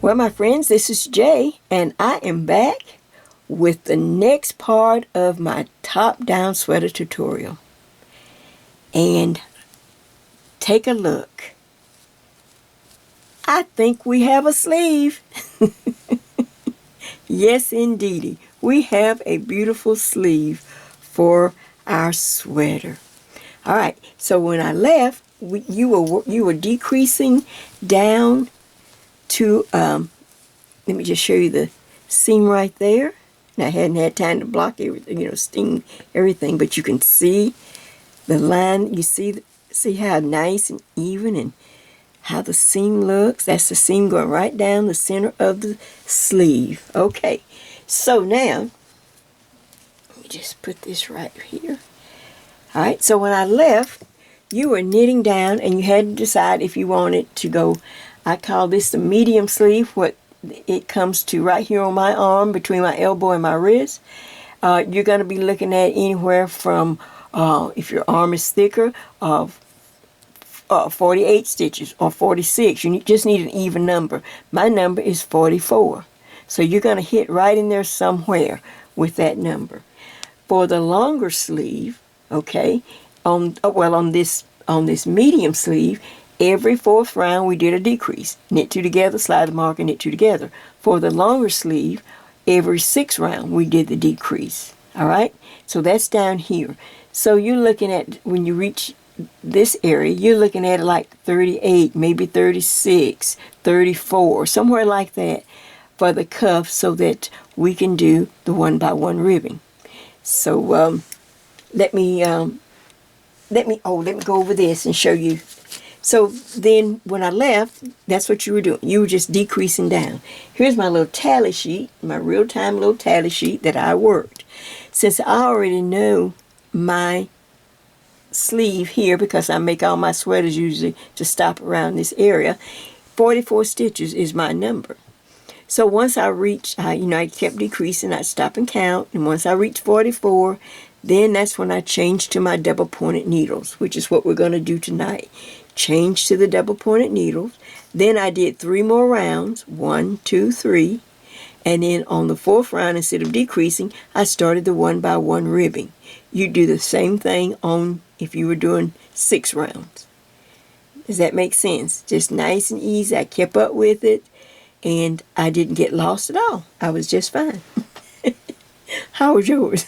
Well, my friends, this is Jay, and I am back with the next part of my top-down sweater tutorial. And take a look. I think we have a sleeve. Yes, indeedy. We have a beautiful sleeve for our sweater. All right, so when I left, you were decreasing down to, let me just show you the seam right there. And I hadn't had time to block everything, sting everything, but you can see the line. You see how nice and even and how the seam looks. That's the seam going right down the center of the sleeve. Okay, so now, let me just put this right here. All right, so when I left, you were knitting down and you had to decide if you wanted to go, I call this the medium sleeve, what it comes to right here on my arm, between my elbow and my wrist. You're going to be looking at anywhere from, if your arm is thicker, 48 stitches or 46. You just need an even number. My number is 44. So you're going to hit right in there somewhere with that number. For the longer sleeve, okay, on this medium sleeve, every fourth round we did a decrease. Knit two together, slide the marker, knit two together. For the longer sleeve, every sixth round we did the decrease. All right? So that's down here. So you're looking at, when you reach this area, you're looking at it like 38, maybe 36, 34, somewhere like that for the cuff, so that we can do the one-by-one ribbing. So let me go over this and show you. So then when I left, that's what you were doing. You were just decreasing down. Here's my little tally sheet, my real-time little tally sheet that I worked. Since I already know my sleeve here, because I make all my sweaters usually to stop around this area, 44 stitches is my number. So once I reached, I kept decreasing. I'd stop and count. And once I reached 44, then that's when I changed to my double pointed needles, which is what we're going to do tonight. Change to the double pointed needles. Then I did 3 more rounds, 1, 2, 3. And then on the fourth round, instead of decreasing, I started the one-by-one ribbing. You do the same thing on if you were doing 6 rounds. Does that make sense? Just nice and easy. I kept up with it, and I didn't get lost at all. I was just fine. How was yours?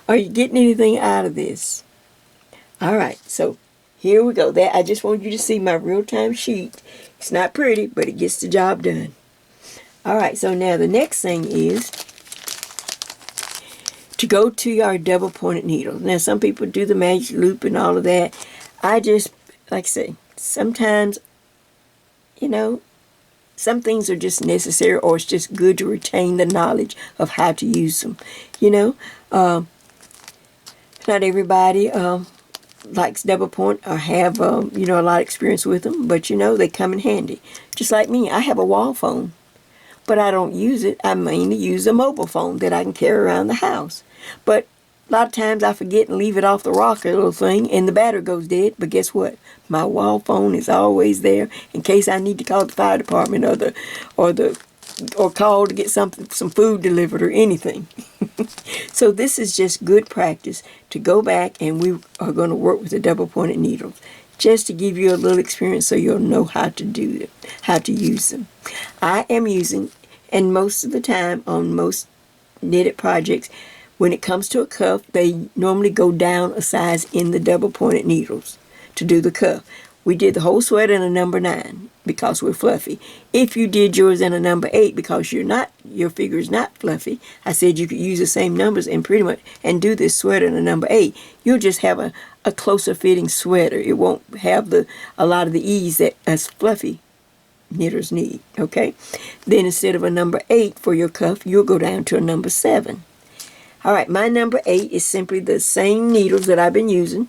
Are you getting anything out of this? All right, so here we go. I just want you to see my real-time sheet. It's not pretty, but it gets the job done. All right, so now the next thing is to go to our double pointed needles. Now some people do the magic loop and all of that. I just, like I say, sometimes, some things are just necessary, or it's just good to retain the knowledge of how to use them. Not everybody likes double point or have, a lot of experience with them, but, they come in handy. Just like me, I have a wall phone, but I don't use it. I mainly use a mobile phone that I can carry around the house. But a lot of times I forget and leave it off the rocker, little thing, and the battery goes dead. But guess what? My wall phone is always there in case I need to call the fire department or call to get some food delivered or anything. So this is just good practice to go back, and we are going to work with the double pointed needles, just to give you a little experience so you'll know how to do it, how to use them. I am using, and most of the time on most knitted projects, when it comes to a cuff, they normally go down a size in the double pointed needles to do the cuff. We did the whole sweater in a number 9 because we're fluffy. If you did yours in a number 8 because your figure is not fluffy, I said you could use the same numbers and pretty much and do this sweater in a number 8. You'll just have a closer fitting sweater. It won't have a lot of the ease that us fluffy knitters need. Okay, then instead of a number 8 for your cuff, you'll go down to a number 7. All right, my number 8 is simply the same needles that I've been using.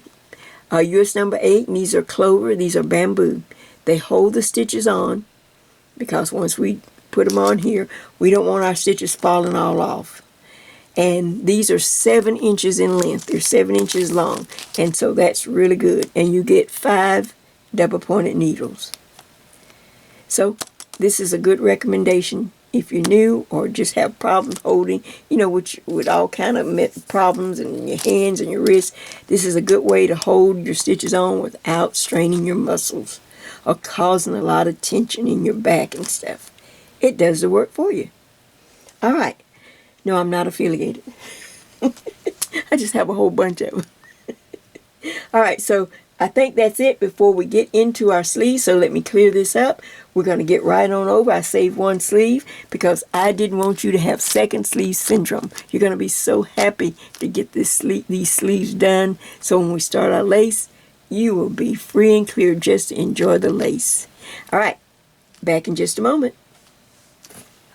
US number 8, and these are clover, these are bamboo. They hold the stitches on, because once we put them on here, we don't want our stitches falling all off. And these are 7 inches in length. They're 7 inches long, and so that's really good. And you get 5 double pointed needles. So this is a good recommendation if you're new or just have problems holding, with all kind of problems in your hands and your wrists. This is a good way to hold your stitches on without straining your muscles or causing a lot of tension in your back and stuff. It does the work for you. All right. No, I'm not affiliated. I just have a whole bunch of them. All right, so I think that's it before we get into our sleeves. So let me clear this up. We're going to get right on over. I saved one sleeve because I didn't want you to have second sleeve syndrome. You're going to be so happy to get these sleeves done. So when we start our lace, you will be free and clear just to enjoy the lace. All right, back in just a moment.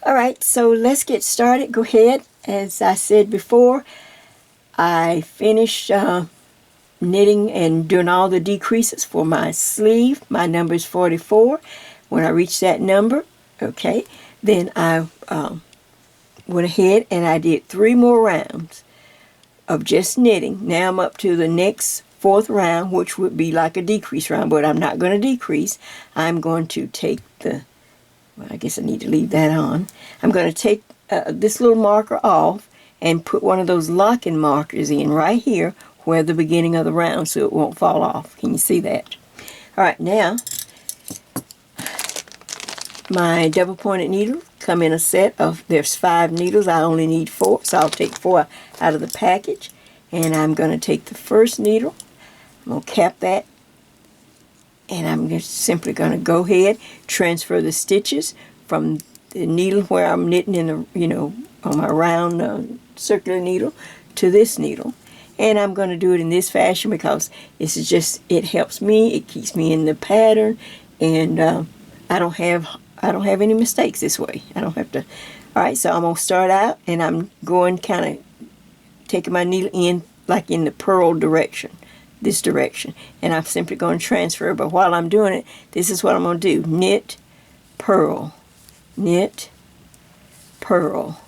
All right, so let's get started. Go ahead. As I said before, I finished knitting and doing all the decreases for my sleeve. My number is 44. When I reached that number, okay, then I went ahead and I did 3 more rounds of just knitting. Now I'm up to the next 4th round, which would be like a decrease round, but I'm not going to decrease. I'm going to take well, I guess I need to leave that on. I'm going to take this little marker off and put one of those locking markers in right here where the beginning of the round so it won't fall off. Can you see that? All right, now my double pointed needle come in a set of, there's 5 needles. I only need 4, so I'll take 4 out of the package. And I'm going to take the first needle. I'm going to cap that. And I'm just simply going to go ahead, transfer the stitches from the needle where I'm knitting in the, on my round circular needle to this needle. And I'm going to do it in this fashion because this is just, it helps me, it keeps me in the pattern, and I don't have any mistakes this way. I don't have to. All right, so I'm going to start out, and I'm going kind of taking my needle in like in the purl direction. This direction, and I'm simply going to transfer, but while I'm doing it, this is what I'm going to do. Knit, purl, knit, purl,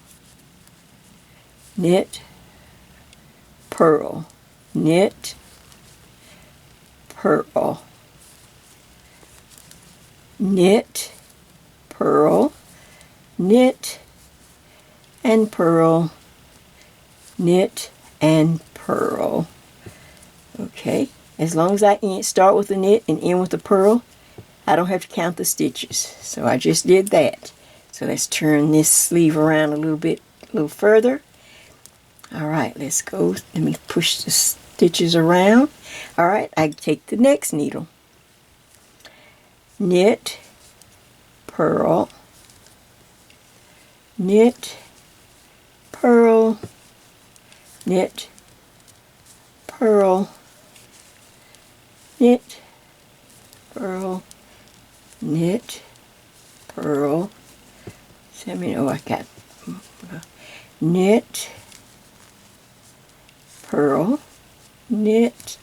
knit, purl, knit, purl, knit, purl, knit, and purl, knit, and purl. Okay, as long as I start with the knit and end with the purl, I don't have to count the stitches. So I just did that. So let's turn this sleeve around a little further. All right, let's go. Let me push the stitches around. All right, I take the next needle. Knit, purl, knit, purl, knit, purl, knit, purl, knit, purl. So let me know I got knit, purl, knit,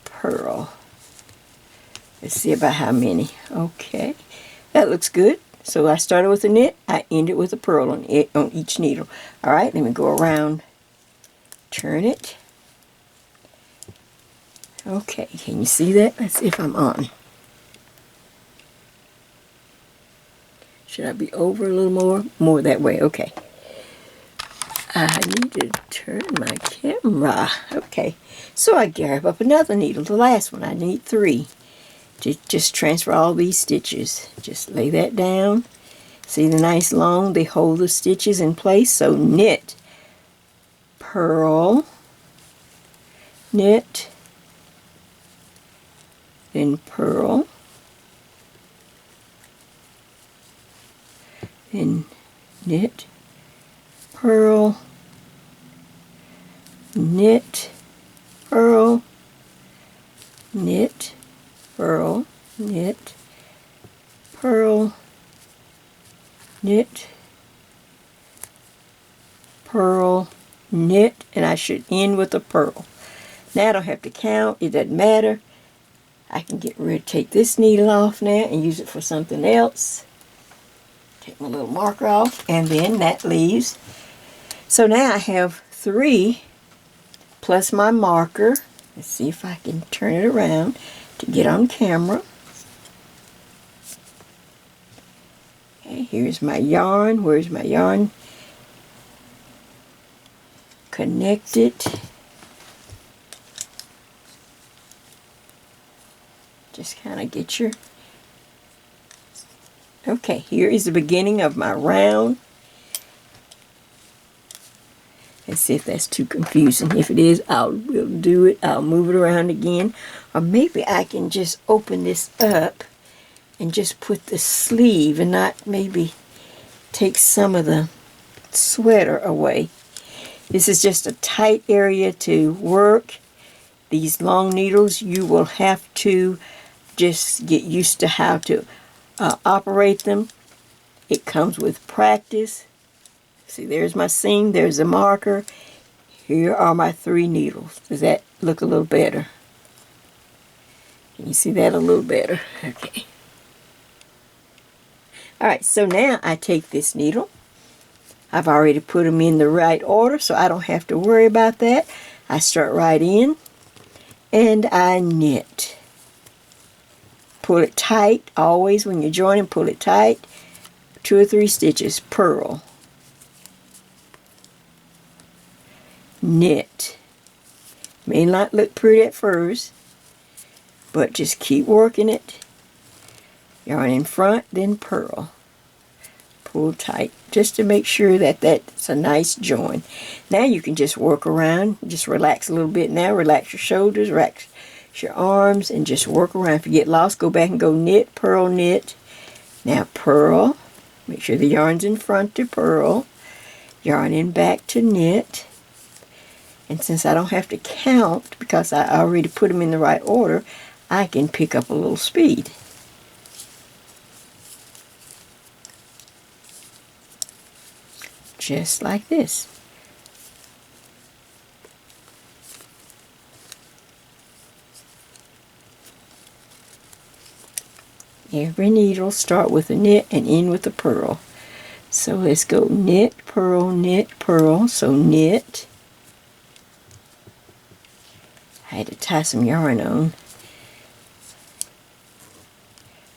purl. Let's see about how many. Okay, that looks good. So I started with a knit, I ended with a purl on each needle. All right, let me go around, turn it. Okay, can you see that? Let's see if I'm on. Should I be over a little more? More that way, okay. I need to turn my camera. Okay, so I grab up another needle, the last one. I need 3 to just transfer all these stitches. Just lay that down. See the nice long, they hold the stitches in place. So knit, purl, knit, then purl, then knit, purl, knit, purl, knit, purl, knit, purl, knit, purl, knit, and I should end with a purl. Now I don't have to count, it doesn't matter. I can take this needle off now and use it for something else. Take my little marker off, and then that leaves. So now I have 3 plus my marker. Let's see if I can turn it around to get on camera. here's my yarn. Where's my yarn? Connect it. Just kind of get your... Okay, here is the beginning of my round. Let's see if that's too confusing. If it is, I'll do it. I'll move it around again. Or maybe I can just open this up and just put the sleeve and not maybe take some of the sweater away. This is just a tight area to work. These long needles, you will have to just get used to how to operate them. It comes with practice. See, there's my seam, there's a marker. Here are my 3 needles. Does that look a little better? Can you see that a little better? Okay. Alright, so now I take this needle. I've already put them in the right order, so I don't have to worry about that. I start right in, and I knit. Pull it tight, always when you're joining, pull it tight. 2 or 3 stitches, purl. Knit. May not look pretty at first, but just keep working it. Yarn in front, then purl. Pull tight, just to make sure that that's a nice join. Now you can just work around, just relax a little bit now, relax your shoulders, relax your arms, and just work around. If you get lost, go back and go knit, purl, knit. Now purl, make sure the yarn's in front to purl. Yarn in back to knit. And since I don't have to count, because I already put them in the right order, I can pick up a little speed. Just like this. Every needle start with a knit and end with a purl. So let's go knit, purl, knit, purl. So knit. I had to tie some yarn on.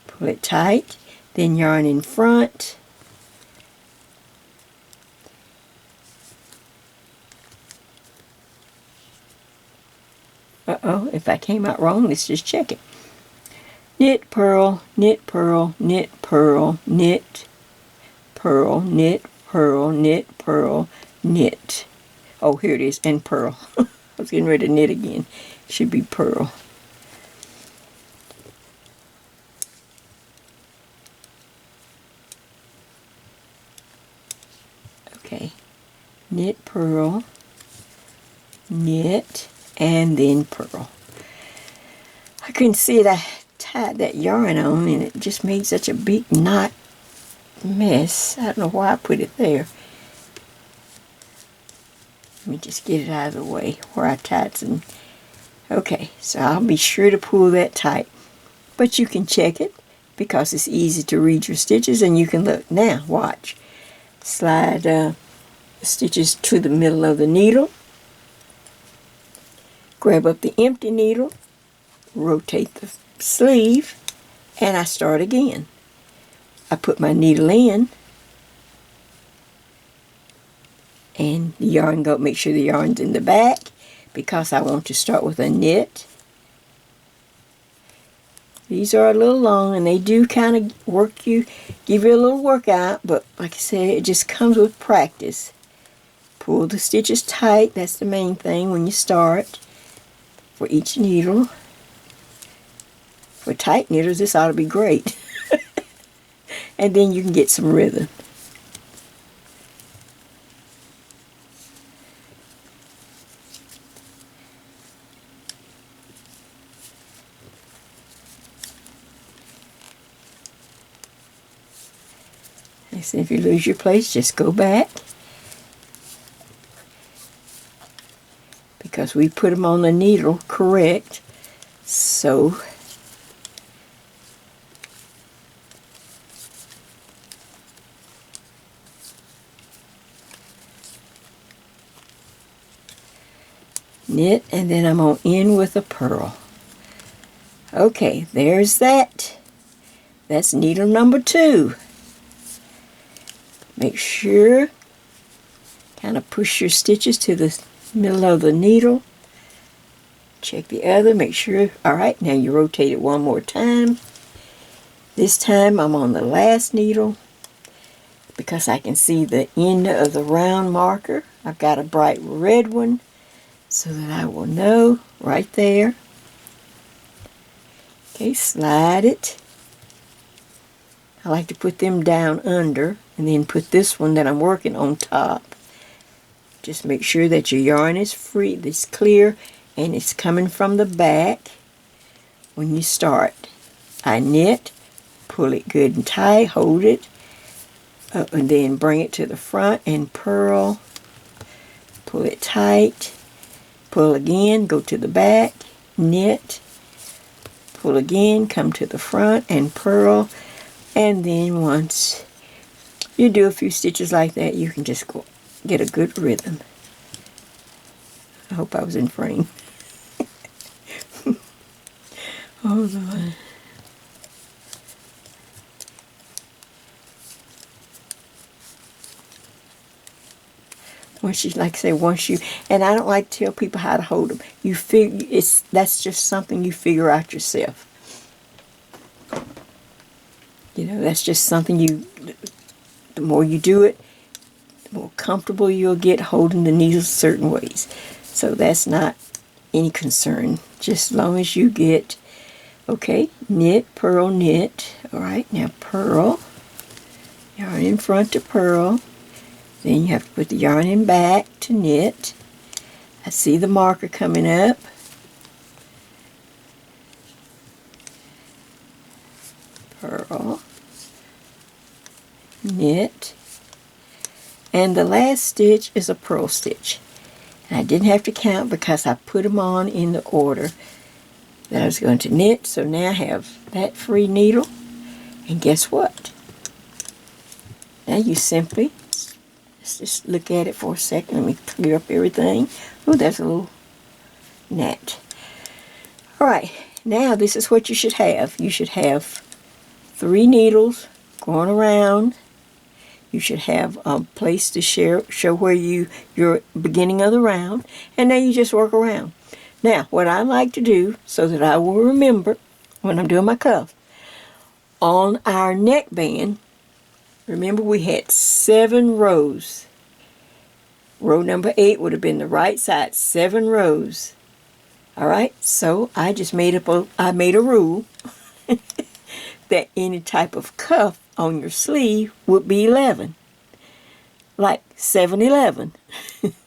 Pull it tight, then yarn in front. Uh-oh, if I came out wrong, let's just check it. Knit, purl, knit, purl, knit, purl, knit, purl, knit, purl, knit, purl, knit. Oh, here it is, and purl. I was getting ready to knit again. It should be purl. Okay, knit, purl, knit, and then purl. I couldn't see it. I tied that yarn on and it just made such a big knot mess. I don't know why I put it there. Let me just get it out of the way where I tied some. Okay, so I'll be sure to pull that tight. But you can check it because it's easy to read your stitches, and you can look. Now, watch. Slide the stitches to the middle of the needle. Grab up the empty needle, rotate the sleeve, and I start again. I put my needle in, and the yarn go, make sure the yarn's in the back because I want to start with a knit. These are a little long and they do kind of work you, give you a little workout, but like I said, it just comes with practice. Pull the stitches tight, that's the main thing when you start for each needle. For tight knitters, this ought to be great. And then you can get some rhythm. And so if you lose your place, just go back. Because we put them on the needle correct. So knit, and then I'm going to end with a purl. Okay, there's that. That's needle number 2. Make sure, kind of push your stitches to the middle of the needle. Check the other, make sure. All right, now you rotate it one more time. This time I'm on the last needle because I can see the end of the round marker. I've got a bright red one so that I will know right there. Okay, slide it. I like to put them down under and then put this one that I'm working on top. Just make sure that your yarn is free, it's clear, and it's coming from the back when you start. I knit, pull it good and tight, hold it, and then bring it to the front and purl. Pull it tight, pull again, go to the back, knit, pull again, come to the front and purl. And then once you do a few stitches like that, you can just go get a good rhythm. I hope I was in frame. Hold on. Once you, like I say, once you, and I don't like to tell people how to hold them. You figure that's just something you figure out yourself. You know, that's just something the more you do it, the more comfortable you'll get holding the needles certain ways. So that's not any concern, just as long as you get, okay, knit, purl, knit. All right, now purl, yarn in front to purl. Then you have to put the yarn in back to knit. I see the marker coming up. Purl, knit, and the last stitch is a purl stitch. And I didn't have to count because I put them on in the order that I was going to knit. So now I have that free needle, and guess what? Now you simply, let's just look at it for a second. Let me clear up everything. Oh, there's a little gnat. All right, now this is what you should have. You should have 3 needles going around. You should have a place to show where your beginning of the round, and now you just work around. Now, what I like to do so that I will remember when I'm doing my cuff, on our neckband, remember we had 7 rows. Row number 8 would have been the right side, 7 rows. All right, so I just made a rule that any type of cuff on your sleeve would be 11, like 7-11.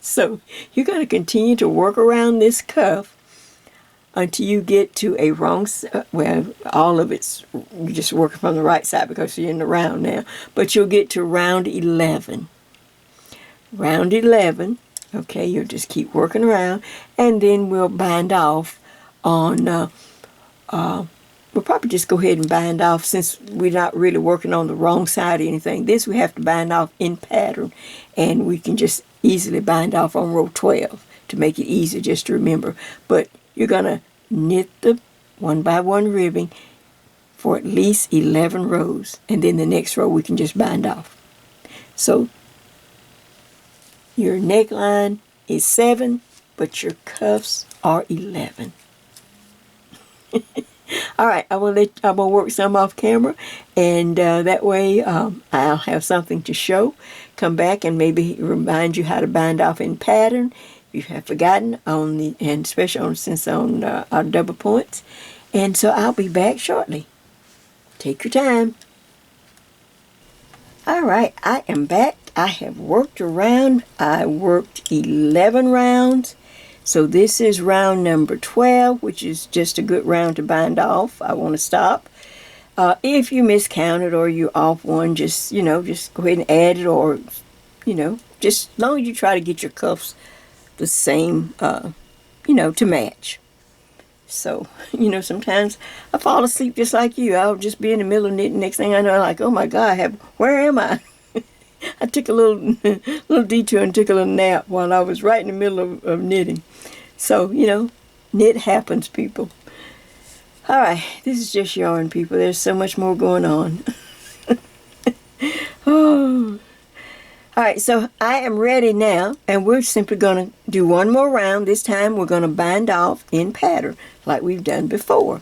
So you're going to continue to work around this cuff until you get to a wrong side. Well, all of it's, you're just working from the right side because you're in the round now, but you'll get to round 11. Round 11, okay, you'll just keep working around, and then we'll bind off on we'll probably just go ahead and bind off since we're not really working on the wrong side or anything. This we have to bind off in pattern, and we can just easily bind off on row 12 to make it easy just to remember. But you're going to knit the 1 by 1 ribbing for at least 11 rows, and then the next row we can just bind off. So your neckline is 7, but your cuffs are 11. All right, I'm gonna work some off camera, and that way I'll have something to show. Come back and maybe remind you how to bind off in pattern if you have forgotten and especially since on our double points. And so I'll be back shortly. Take your time. All right, I am back. I have worked around. I worked 11 rounds. So this is round number 12, which is just a good round to bind off. I want to stop. If you miscounted or you're off one, just go ahead and add it, or, just as long as you try to get your cuffs the same, to match. So, sometimes I fall asleep just like you. I'll just be in the middle of knitting. Next thing I know, like, oh my God, where am I? I took a little detour and took a little nap while I was right in the middle of knitting. So, knit happens, people. All right, this is just yarn, people. There's so much more going on. Oh, All right, so I am ready now, and we're simply going to do one more round. This time we're going to bind off in pattern like we've done before.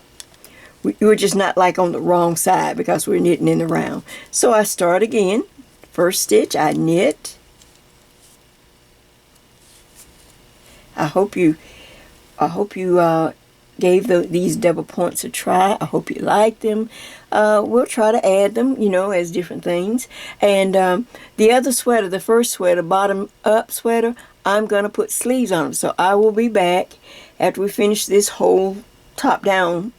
We're just not like on the wrong side because we're knitting in the round. So I start again. First stitch, I knit. I hope you gave these double points a try. I hope you like them. We'll try to add them, as different things. And the other sweater, the first sweater, bottom up sweater, I'm going to put sleeves on it. So I will be back after we finish this whole top down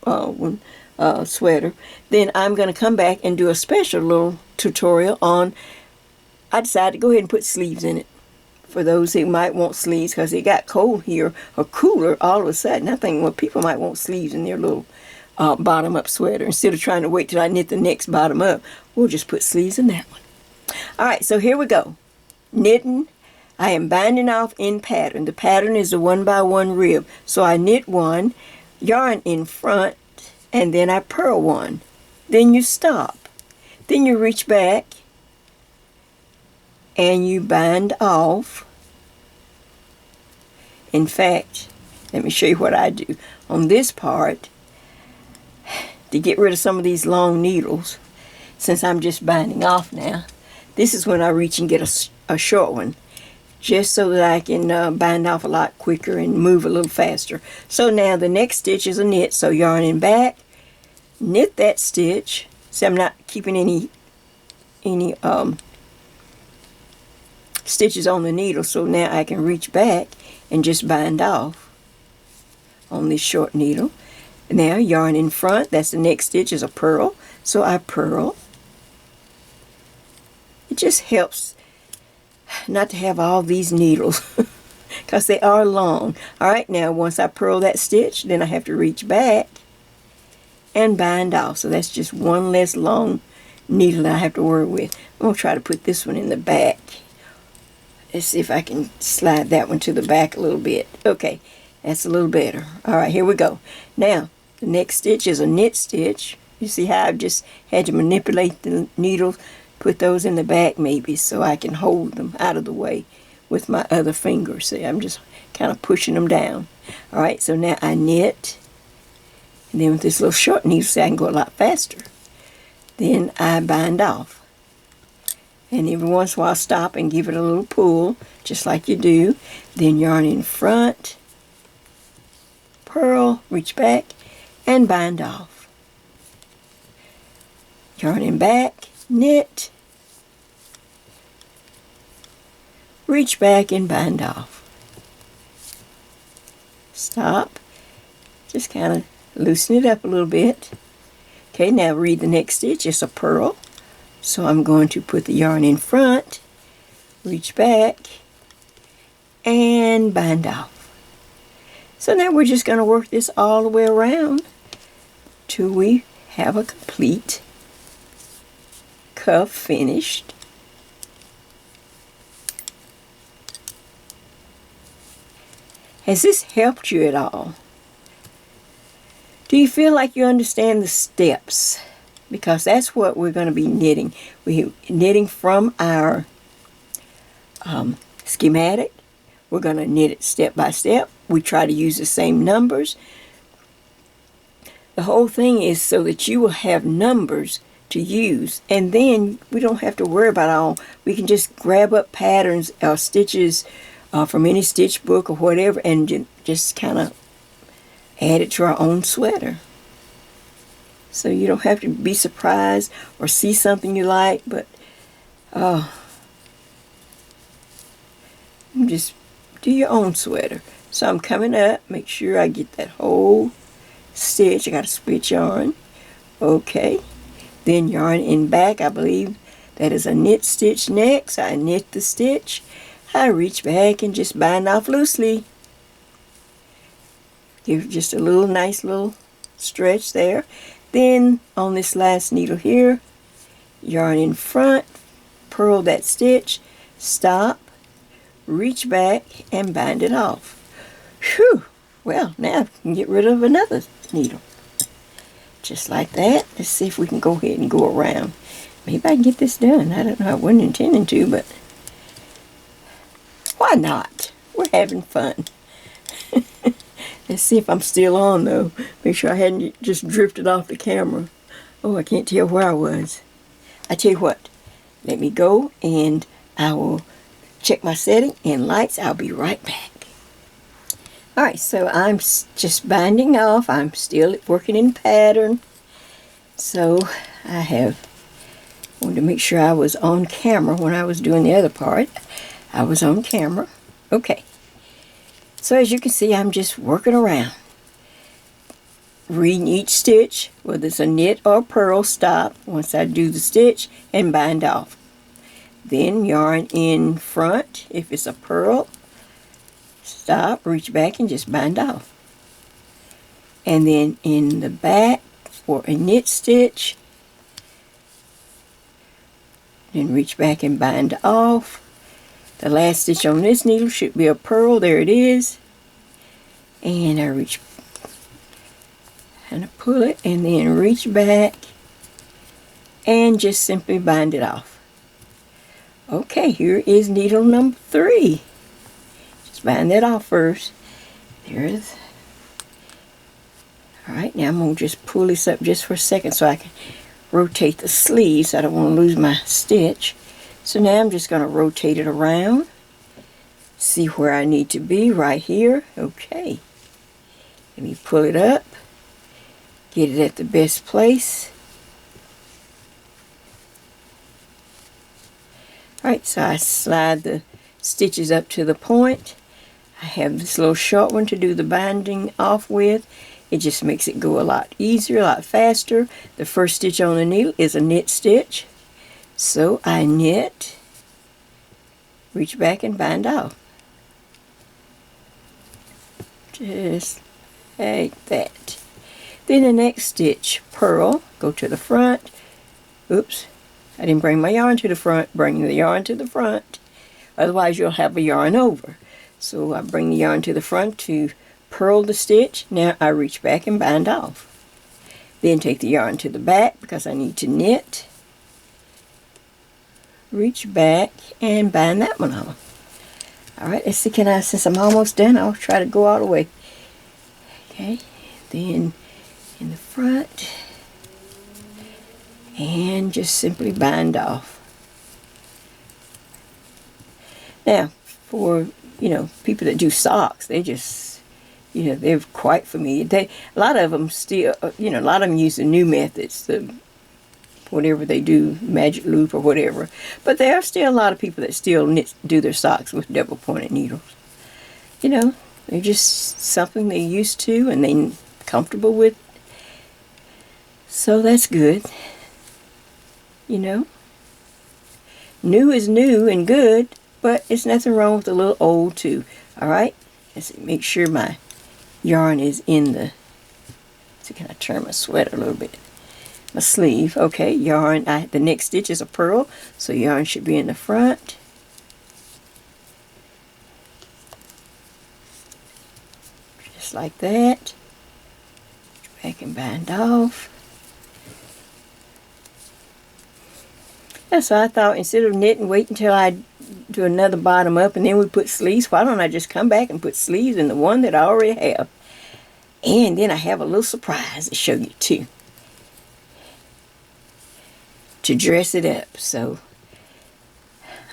sweater. Then I'm going to come back and do a special little tutorial on, I decided to go ahead and put sleeves in it. For those who might want sleeves, because it got cold here, or cooler all of a sudden. I think, well, people might want sleeves in their little bottom-up sweater. Instead of trying to wait till I knit the next bottom-up, we'll just put sleeves in that one. All right, so here we go. Knitting. I am binding off in pattern. The pattern is a 1x1 rib. So I knit one, yarn in front, and then I purl one. Then you stop. Then you reach back, and you bind off. In fact, let me show you what I do. On this part, to get rid of some of these long needles, since I'm just binding off now, this is when I reach and get a short one, just so that I can bind off a lot quicker and move a little faster. So now the next stitch is a knit, so yarn in back, knit that stitch. See, I'm not keeping any stitches on the needle, so now I can reach back and just bind off on this short needle. Now yarn in front, that's the next stitch, is a purl, so I purl. It just helps not to have all these needles because they are long. Alright, now once I purl that stitch, then I have to reach back and bind off, so that's just one less long needle that I have to work with. I'm going to try to put this one in the back. Let's see if I can slide that one to the back a little bit. Okay, that's a little better. All right, here we go. Now, the next stitch is a knit stitch. You see how I've just had to manipulate the needles, put those in the back maybe so I can hold them out of the way with my other finger. See, I'm just kind of pushing them down. All right, so now I knit. And then with this little short needle, see, I can go a lot faster. Then I bind off. And every once in a while stop and give it a little pull, just like you do. Then yarn in front, purl, reach back, and bind off. Yarn in back, knit, reach back and bind off. Stop. Just kind of loosen it up a little bit. Okay, now read the next stitch. It's a purl. So I'm going to put the yarn in front, reach back, and bind off. So now we're just going to work this all the way around till we have a complete cuff finished. Has this helped you at all? Do you feel like you understand the steps? Because that's what we're going to be knitting. We're knitting from our schematic. We're going to knit it step by step. We try to use the same numbers. The whole thing is so that you will have numbers to use. And then we don't have to worry about all. We can just grab up patterns or stitches from any stitch book or whatever and just kind of add it to our own sweater. So you don't have to be surprised or see something you like, but just do your own sweater. So I'm coming up, make sure I get that whole stitch. I got to split yarn. Okay. Then yarn in back, I believe that is a knit stitch next. I knit the stitch. I reach back and just bind off loosely. Give just a little nice little stretch there. Then on this last needle here, yarn in front, purl that stitch, stop, reach back, and bind it off. Whew! Well, now I can get rid of another needle. Just like that. Let's see if we can go ahead and go around. Maybe I can get this done. I don't know. I wasn't intending to, but Why not? We're having fun. Let's see if I'm still on, though. Make sure I hadn't just drifted off the camera. Oh, I can't tell where I was. I tell you what, let me go and I will check my setting and lights. I'll be right back. Alright, so I'm just binding off. I'm still working in pattern. So I wanted to make sure I was on camera when I was doing the other part. I was on camera. Okay. So as you can see, I'm just working around. Reading each stitch, whether it's a knit or a purl, stop once I do the stitch and bind off. Then yarn in front. If it's a purl, stop, reach back and just bind off. And then in the back for a knit stitch, then reach back and bind off. The last stitch on this needle should be a purl. There it is. And I reach and I pull it and then reach back and just simply bind it off. Okay, here is needle number 3. Just bind that off first. There's. Alright, now I'm going to just pull this up just for a second so I can rotate the sleeves. I don't want to lose my stitch. So now I'm just going to rotate it around. See where I need to be right here. Okay. Let me pull it up. Get it at the best place. Alright, so I slide the stitches up to the point. I have this little short one to do the binding off with. It just makes it go a lot easier, a lot faster. The first stitch on the needle is a knit stitch. So I knit, reach back and bind off. Just like that. Then the next stitch, purl, go to the front. Oops, I didn't bring my yarn to the front. Bring the yarn to the front. Otherwise you'll have a yarn over. So I bring the yarn to the front to purl the stitch. Now I reach back and bind off. Then take the yarn to the back because I need to knit. Reach back and bind that one off. Alright, let's see, since I'm almost done, I'll try to go all the way. Okay, then in the front, and just simply bind off. Now, for, people that do socks, they just, they're quite familiar. A lot of them still, a lot of them use the new methods, whatever they do, magic loop or whatever. But there are still a lot of people that still do their socks with double pointed needles. They're just something they're used to and they're comfortable with. So that's good. New is new and good, but it's nothing wrong with a little old too. Alright? Let's make sure my yarn is in the... So can I turn my sweater a little bit? My sleeve. Okay, yarn. The next stitch is a purl, so yarn should be in the front. Just like that. Back and bind off. Yeah, so I thought instead of knitting, wait until I do another bottom up and then we put sleeves. Why don't I just come back and put sleeves in the one that I already have? And then I have a little surprise to show you too, to dress it up. So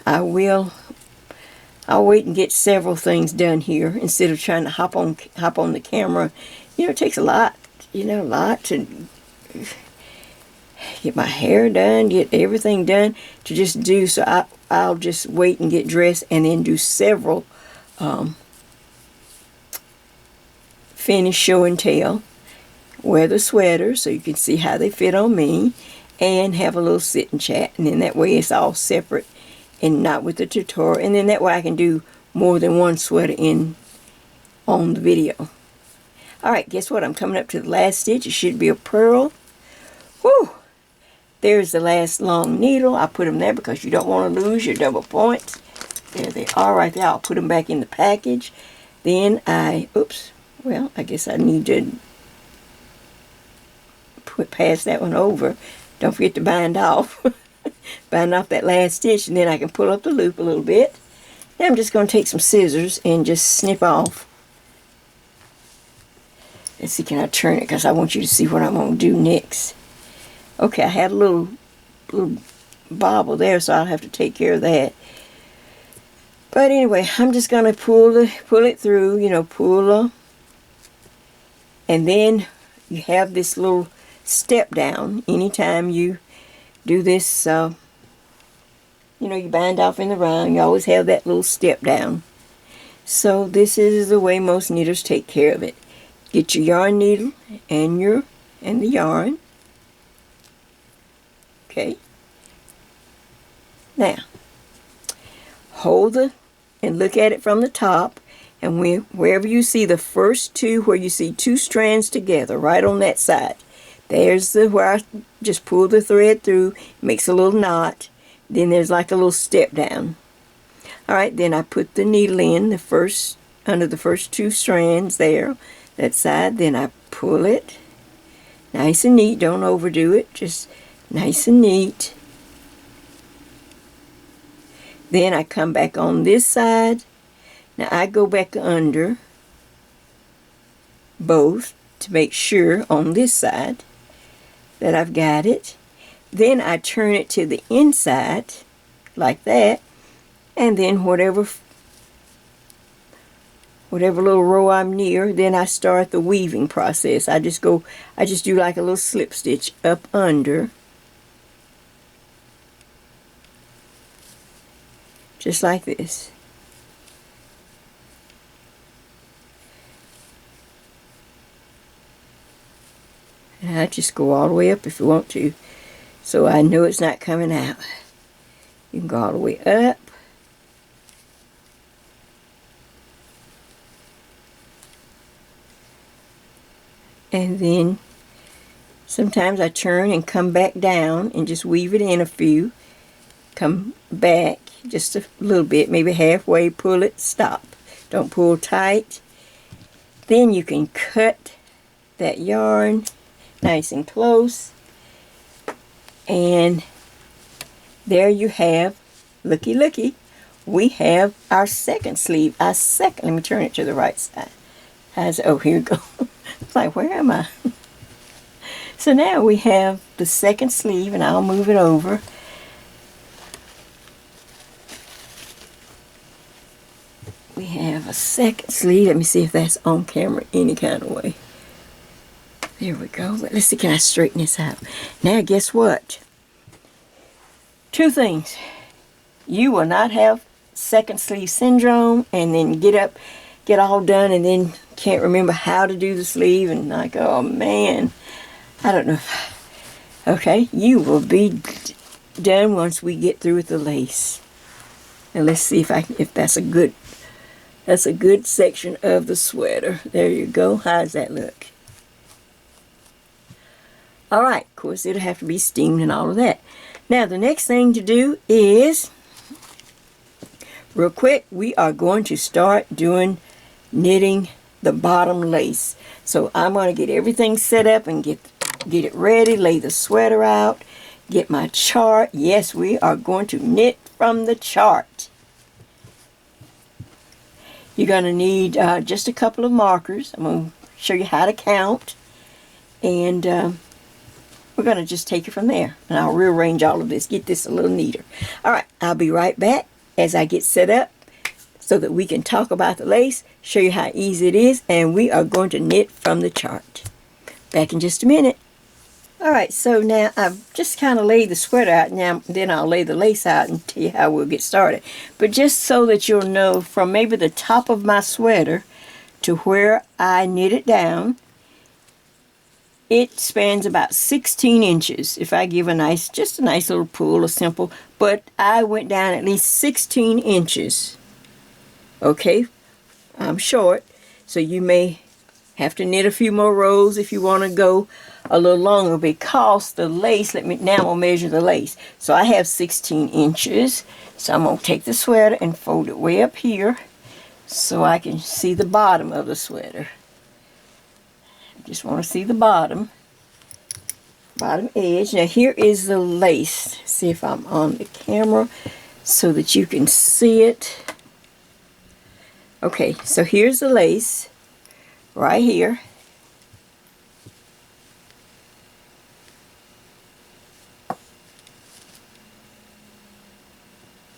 I'll wait and get several things done here instead of trying to hop on the camera. It takes a lot, a lot to get my hair done, get everything done to just do. So I'll just wait and get dressed and then do several finish show and tell. Wear the sweaters so you can see how they fit on me, and have a little sit and chat, and then that way it's all separate and not with the tutorial, and then that way I can do more than one sweater on the video. Alright, guess what? I'm coming up to the last stitch. It should be a purl. Whew! There's the last long needle. I put them there because you don't want to lose your double points. There they are right there. I'll put them back in the package. Then I guess I need to pass that one over. Don't forget to bind off. Bind off that last stitch, and then I can pull up the loop a little bit Now I'm just going to take some scissors and just snip off. Let's see, can I turn it? Because I want you to see what I'm going to do next. Okay, I had a little bobble there, so I'll have to take care of that. But anyway, I'm just going to pull it through, you know, pull. And then you have this little step down. Anytime you do this, you know, you bind off in the round, you always have that little step down. So this is the way most knitters take care of it. Get your yarn needle and the yarn. Okay. Now, hold and look at it from the top, and wherever you see the first two, where you see two strands together, right on that side, there's where I just pull the thread through, makes a little knot, then there's like a little step down. Alright, then I put the needle in under the first two strands there, that side, then I pull it, nice and neat, don't overdo it, just nice and neat. Then I come back on this side. Now I go back under both to make sure on this side that I've got it. Then I turn it to the inside like that, and then whatever little row I'm near, then I start the weaving process. I just do like a little slip stitch up under, just like this. And I just go all the way up if you want to, so I know it's not coming out. You can go all the way up. And then sometimes I turn and come back down and just weave it in a few. Come back just a little bit, maybe halfway, pull it, stop. Don't pull tight. Then you can cut that yarn nice and close. And there you have, looky, looky, we have our second sleeve. Let me turn it to the right side. Oh, here we go. It's like, where am I? So now we have the second sleeve, and I'll move it over. We have a second sleeve. Let me see if that's on camera any kind of way. There we go. Let's see, can I straighten this out? Now, guess what? Two things. You will not have second sleeve syndrome and then get all done and then can't remember how to do the sleeve and like, oh man, I don't know. Okay, you will be done once we get through with the lace. Now let's see if that's a good section of the sweater. There you go. How does that look? All right, of course it'll have to be steamed and all of that. Now the next thing to do is, real quick, we are going to start doing knitting the bottom lace. So I'm going to get everything set up and get it ready, lay the sweater out, get my chart. Yes, we are going to knit from the chart. You're going to need just a couple of markers. I'm going to show you how to count, and we're going to just take it from there, and I'll rearrange all of this, get this a little neater. All right, I'll be right back as I get set up so that we can talk about the lace, show you how easy it is, and we are going to knit from the chart. Back in just a minute. All right, so now I've just kind of laid the sweater out. Now, then I'll lay the lace out and tell you how we'll get started. But just so that you'll know, from maybe the top of my sweater to where I knit it down, it spans about 16 inches. If I give just a nice little pull, a simple, but I went down at least 16 inches. Okay, I'm short, so you may have to knit a few more rows if you want to go a little longer, because the lace, now I'm going to measure the lace. So I have 16 inches, so I'm going to take the sweater and fold it way up here so I can see the bottom of the sweater. I just want to see the bottom edge. Now here is the lace. See if I'm on the camera so that you can see it. Okay, so here's the lace right here.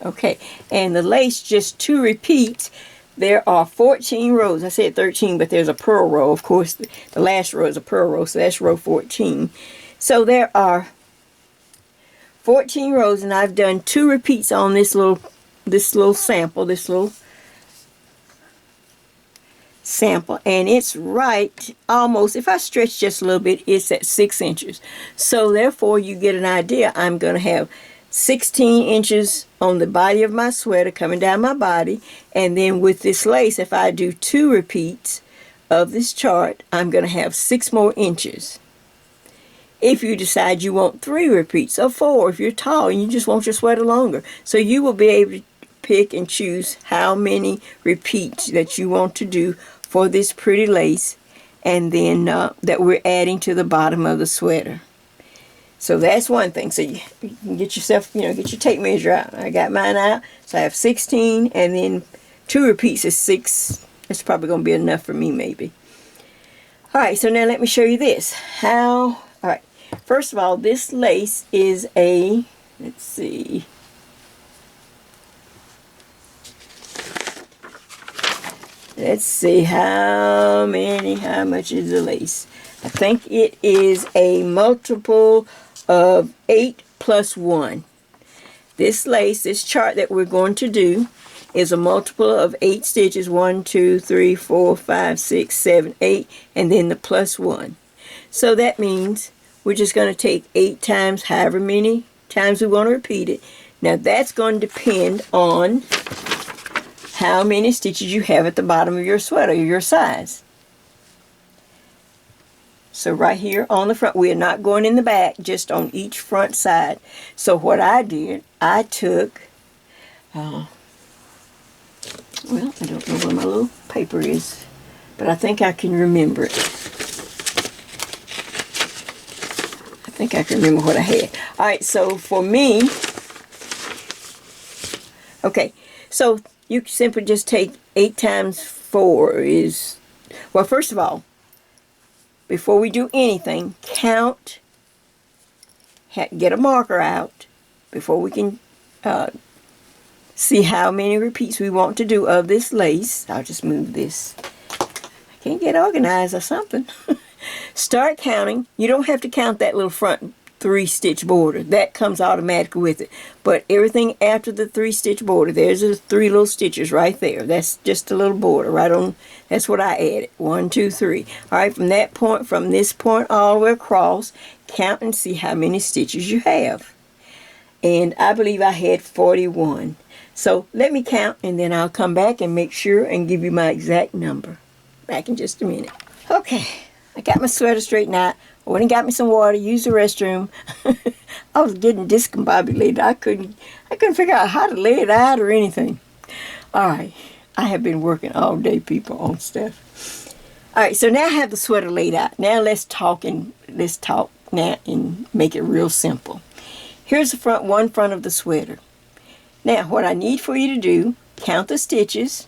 Okay, and the lace, just to repeat, there are 14 rows. I said 13, but there's a purl row. Of course, the last row is a purl row, so that's row 14. So there are 14 rows, and I've done 2 repeats on this little sample, and it's right almost, if I stretch just a little bit, it's at 6 inches. So therefore, you get an idea. I'm going to have 16 inches on the body of my sweater coming down my body, and then with this lace, if I do 2 repeats of this chart, I'm going to have 6 more inches. If you decide you want 3 repeats or 4, if you're tall and you just want your sweater longer, so you will be able to pick and choose how many repeats that you want to do for this pretty lace, and then that we're adding to the bottom of the sweater. So that's one thing. So you can get yourself, get your tape measure out. I got mine out. So I have 16, and then 2 repeats is 6. That's probably going to be enough for me, maybe. All right, so now let me show you this. All right, first of all, this lace is a, let's see. Let's see how much is the lace? I think it is a multiple of 8 plus 1. This lace, this chart that we're going to do, is a multiple of 8 stitches. 1, 2, 3, 4, 5, 6, 7, 8, and then the plus 1. So that means we're just going to take 8 times however many times we want to repeat it. Now that's going to depend on how many stitches you have at the bottom of your sweater, your size. So right here on the front, we're not going in the back, just on each front side. So what I did, I took, well, I don't know where my little paper is, but I think I can remember it. I think I can remember what I had. All right, so for me, okay, so you simply just take 8 times 4 is, well, first of all, before we do anything, count, get a marker out before we can see how many repeats we want to do of this lace. I'll just move this. I can't get organized or something. Start counting. You don't have to count that little front 3-stitch border. That comes automatically with it. But everything after the 3-stitch border, there's the 3 little stitches right there. That's just a little border right on. That's what I added. 1, 2, 3. All right, from that point, from this point all the way across, count and see how many stitches you have. And I believe I had 41. So let me count, and then I'll come back and make sure and give you my exact number. Back in just a minute. Okay, I got my sweater straightened out. I went and got me some water, used the restroom. I was getting discombobulated. I couldn't figure out how to lay it out or anything. All right, I have been working all day, people, on stuff. All right, so now I have the sweater laid out. Now let's talk now and make it real simple. Here's the one front of the sweater. Now, what I need for you to do, count the stitches.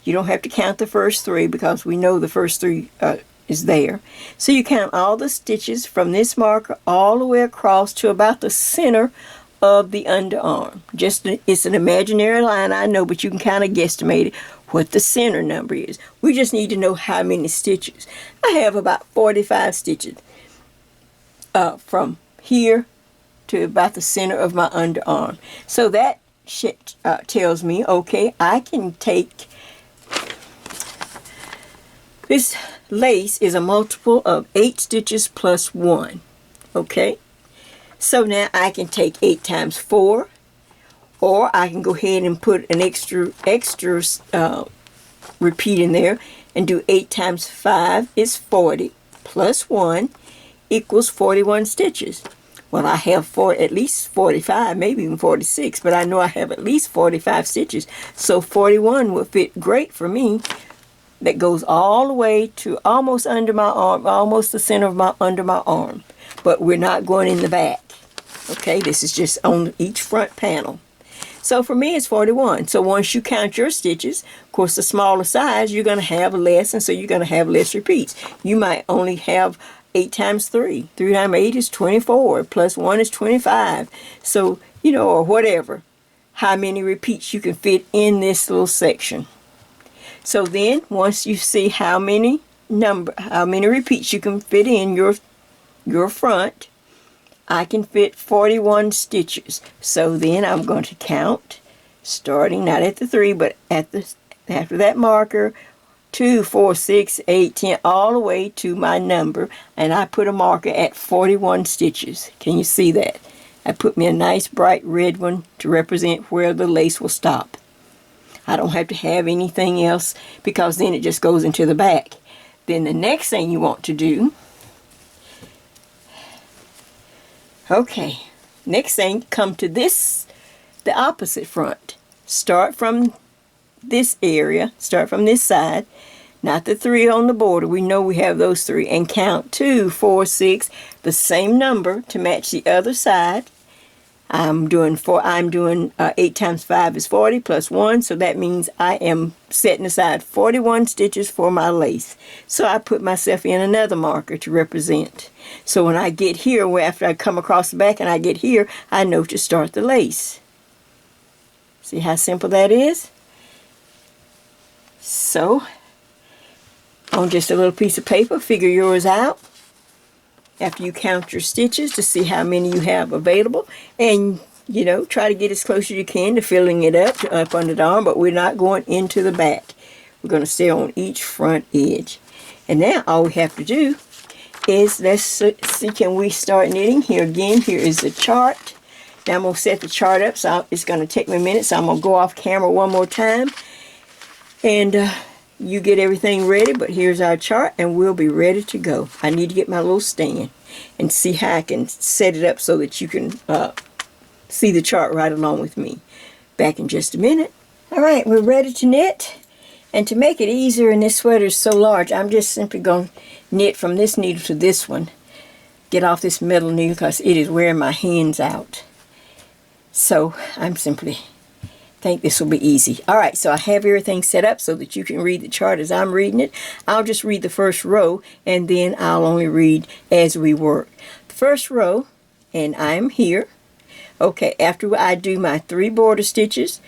You don't have to count the first 3 because we know the first 3 is there. So you count all the stitches from this marker all the way across to about the center of the underarm. It's an imaginary line, I know, but you can kind of guesstimate what the center number is. We just need to know how many stitches. I have about 45 stitches from here to about the center of my underarm. So that tells me, okay, I can take this lace is a multiple of 8 stitches plus 1. Okay, so now I can take 8 times 4, or I can go ahead and put an extra repeat in there and do 8 times 5 is 40 plus 1 equals 41 stitches. Well, I have at least 45, maybe even 46, but I know I have at least 45 stitches. So 41 will fit great for me. That goes all the way to almost under my arm, almost the center of under my arm. But we're not going in the back. Okay, this is just on each front panel. So for me, it's 41. So once you count your stitches, of course, the smaller size, you're going to have less, and so you're going to have less repeats. You might only have 8 times 3. 3 times 8 is 24, plus 1 is 25. So, you know, or whatever, how many repeats you can fit in this little section. So then, once you see how many repeats you can fit in your front, I can fit 41 stitches. So then I'm going to count, starting not at the 3, but after that marker, 2, 4, 6, 8, 10, all the way to my number, and I put a marker at 41 stitches. Can you see that? I put me a nice bright red one to represent where the lace will stop. I don't have to have anything else because then it just goes into the back. Then the next thing you want to do, okay, next thing, come to this, the opposite front. Start from this area, start from this side, not the 3 on the border. We know we have those 3, and count 2, 4, 6, the same number to match the other side. I'm doing 8 times 5 is 40 plus 1, so that means I am setting aside 41 stitches for my lace. So I put myself in another marker to represent. So when I get here, after I come across the back and I get here, I know to start the lace. See how simple that is? So, on just a little piece of paper, figure yours out after you count your stitches to see how many you have available, and you know, try to get as close as you can to filling it up under the arm, but we're not going into the back. We're going to stay on each front edge. And now all we have to do is, let's see, can we start knitting? Here again, here is the chart. Now I'm going to set the chart up, so it's going to take me a minute, so I'm going to go off camera one more time, and you get everything ready, but here's our chart, and we'll be ready to go. I need to get my little stand and see how I can set it up so that you can see the chart right along with me. Back in just a minute. All right, we're ready to knit. And to make it easier, and this sweater is so large, I'm just simply going to knit from this needle to this one. Get off this metal needle because it is wearing my hands out. So I'm simply think this will be easy. All right, so I have everything set up so that you can read the chart as I'm reading it. I'll just read the first row, and then I'll only read as we work. The first row, and I'm here. Okay, after I do my 3 border stitches,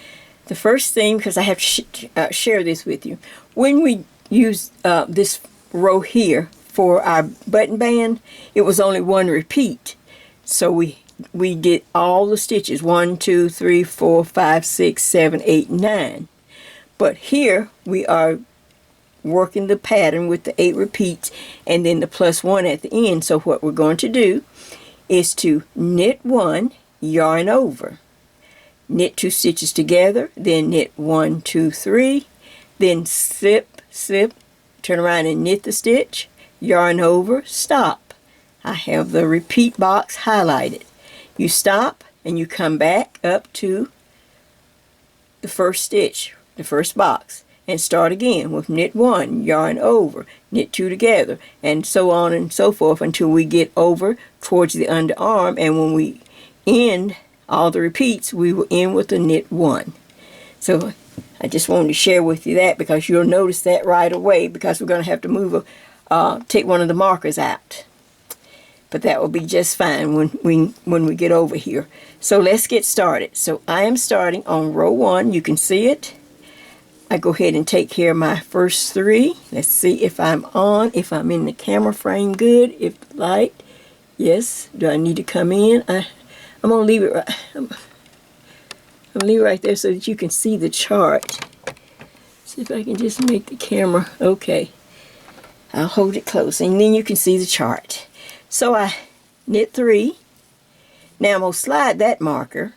the first thing, because I have to share this with you, when we use this row here for our button band, it was only 1 repeat. So we did all the stitches, 1, 2, 3, 4, 5, 6, 7, 8, 9. But here we are working the pattern with the 8 repeats and then the plus 1 at the end. So what we're going to do is to knit 1, yarn over, knit 2 stitches together, then knit 1, 2, 3, then slip, slip, turn around and knit the stitch, yarn over, stop. I have the repeat box highlighted. You stop and you come back up to the first stitch, the first box, and start again with knit 1, yarn over, knit 2 together, and so on and so forth until we get over towards the underarm, and when we end all the repeats, we will end with the knit 1. So I just wanted to share with you that because you'll notice that right away, because we're going to have to move take one of the markers out. But that will be just fine when we get over here. So let's get started. So I am starting on row 1. You can see it. I go ahead and take care of my first 3. Let's see if I'm on, if I'm in the camera frame good, if the light. Yes. Do I need to come in? I'm going to leave it right. I'm going to leave it right there so that you can see the chart. See if I can just make the camera. Okay. I'll hold it close and then you can see the chart. So I knit 3. Now I'm going to slide that marker.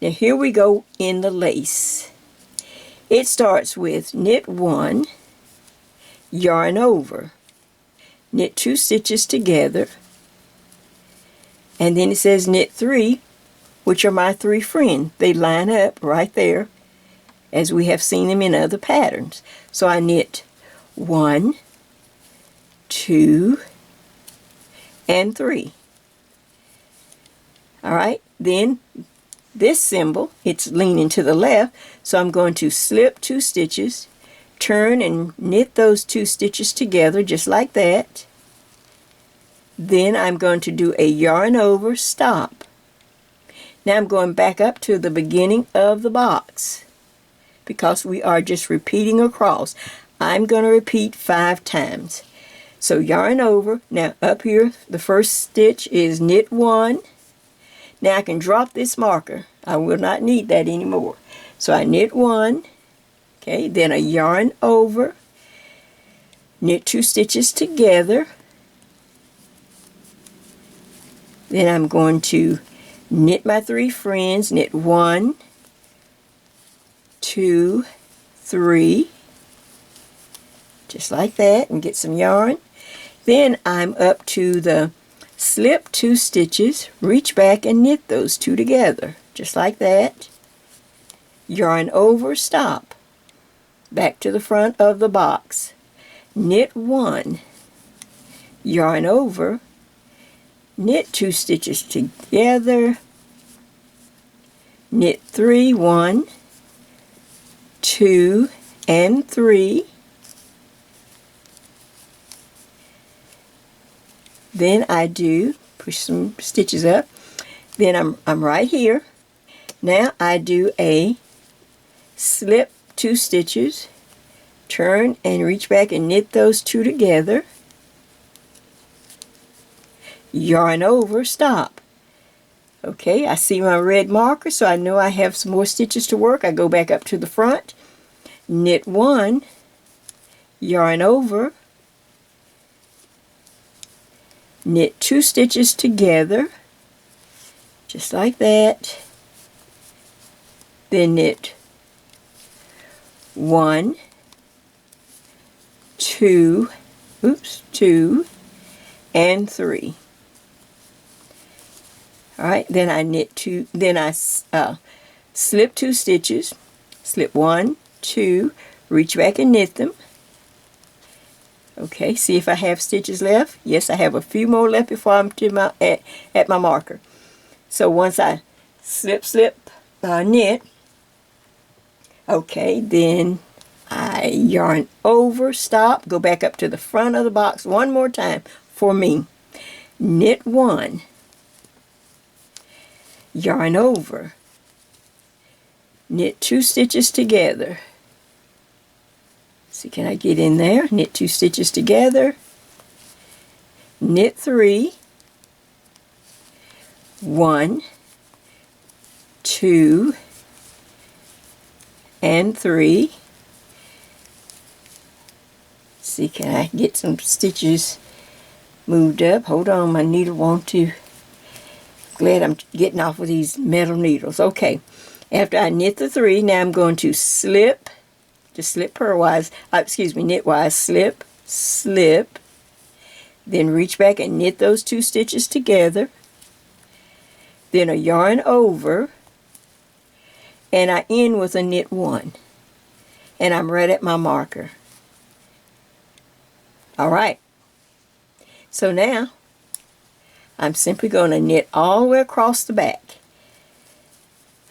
Now here we go in the lace. It starts with knit 1, yarn over, knit 2 stitches together, and then it says knit 3, which are my 3 friends. They line up right there as we have seen them in other patterns. So I knit 1, 2, and 3. Alright, then this symbol, it's leaning to the left, so I'm going to slip 2 stitches, turn and knit those 2 stitches together just like that. Then I'm going to do a yarn over, stop. Now I'm going back up to the beginning of the box because we are just repeating across. I'm going to repeat 5 times. So yarn over. Now up here, the first stitch is knit 1. Now I can drop this marker. I will not need that anymore. So I knit 1, okay, then a yarn over, knit 2 stitches together. Then I'm going to knit my 3 friends, knit 1, 2, 3, just like that, and get some yarn. Then I'm up to the slip 2 stitches, reach back and knit those 2 together, just like that. Yarn over, stop. Back to the front of the box. Knit 1, yarn over, knit 2 stitches together, knit 3, 1, 2, and 3. Then I do push some stitches up. Then I'm right here. Now I do a slip 2 stitches, turn and reach back and knit those 2 together. Yarn over, stop. Okay, I see my red marker, so I know I have some more stitches to work. I go back up to the front, knit 1, yarn over, knit 2 stitches together, just like that. Then knit 1, 2, 2, and 3. Alright, then I knit 2, then I slip 2 stitches, slip 1, 2, reach back and knit them. Okay, see if I have stitches left. Yes, I have a few more left before I'm to my at my marker. So once I slip, knit, okay, then I yarn over, stop, go back up to the front of the box one more time for me. Knit 1, yarn over, knit 2 stitches together. See, can I get in there? Knit 2 stitches together, knit 3, 1, 2, and 3. See, can I get some stitches moved up? Hold on, my needle won't to. Glad I'm getting off with these metal needles. Okay, after I knit the 3, now I'm going to slip, just slip purlwise, knitwise, slip, slip, then reach back and knit those 2 stitches together, then a yarn over, and I end with a knit 1, and I'm right at my marker. Alright, so now I'm simply going to knit all the way across the back.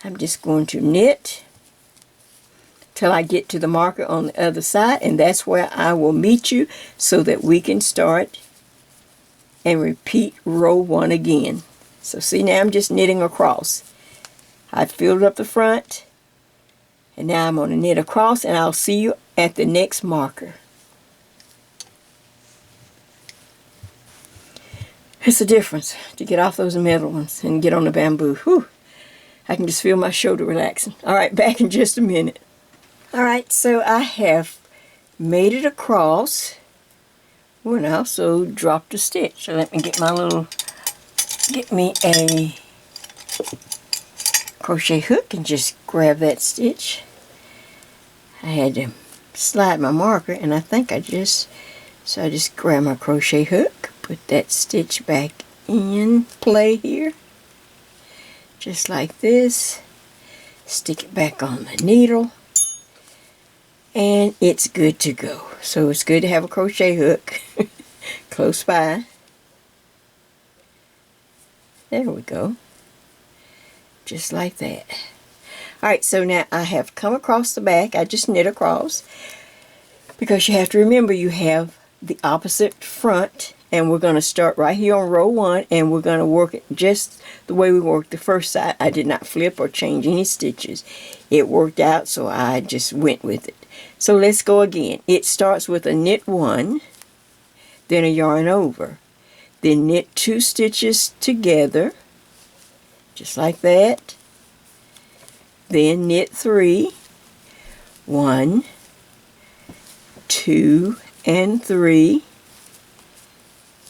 I'm just going to knit till I get to the marker on the other side, and that's where I will meet you so that we can start and repeat row 1 again. So see, now I'm just knitting across. I filled up the front, and now I'm going to knit across, and I'll see you at the next marker. It's a difference to get off those metal ones and get on the bamboo. Whew. I can just feel my shoulder relaxing. Alright, back in just a minute. Alright, so I have made it across. Oh, and I also dropped a stitch. So let me get me a crochet hook and just grab that stitch. I had to slide my marker, and I think I just grab my crochet hook, put that stitch back in play here, just like this, stick it back on the needle, and it's good to go. So it's good to have a crochet hook close by. There we go. just like that. Alright, so now I have come across the back. I just knit across, because you have to remember you have the opposite front, and we're going to start right here on row 1, and we're going to work it just the way we worked the first side. I did not flip or change any stitches. It worked out, so I just went with it. So let's go again. It starts with a knit 1, then a yarn over, then knit 2 stitches together, just like that, then knit 3, 1, 2, and 3,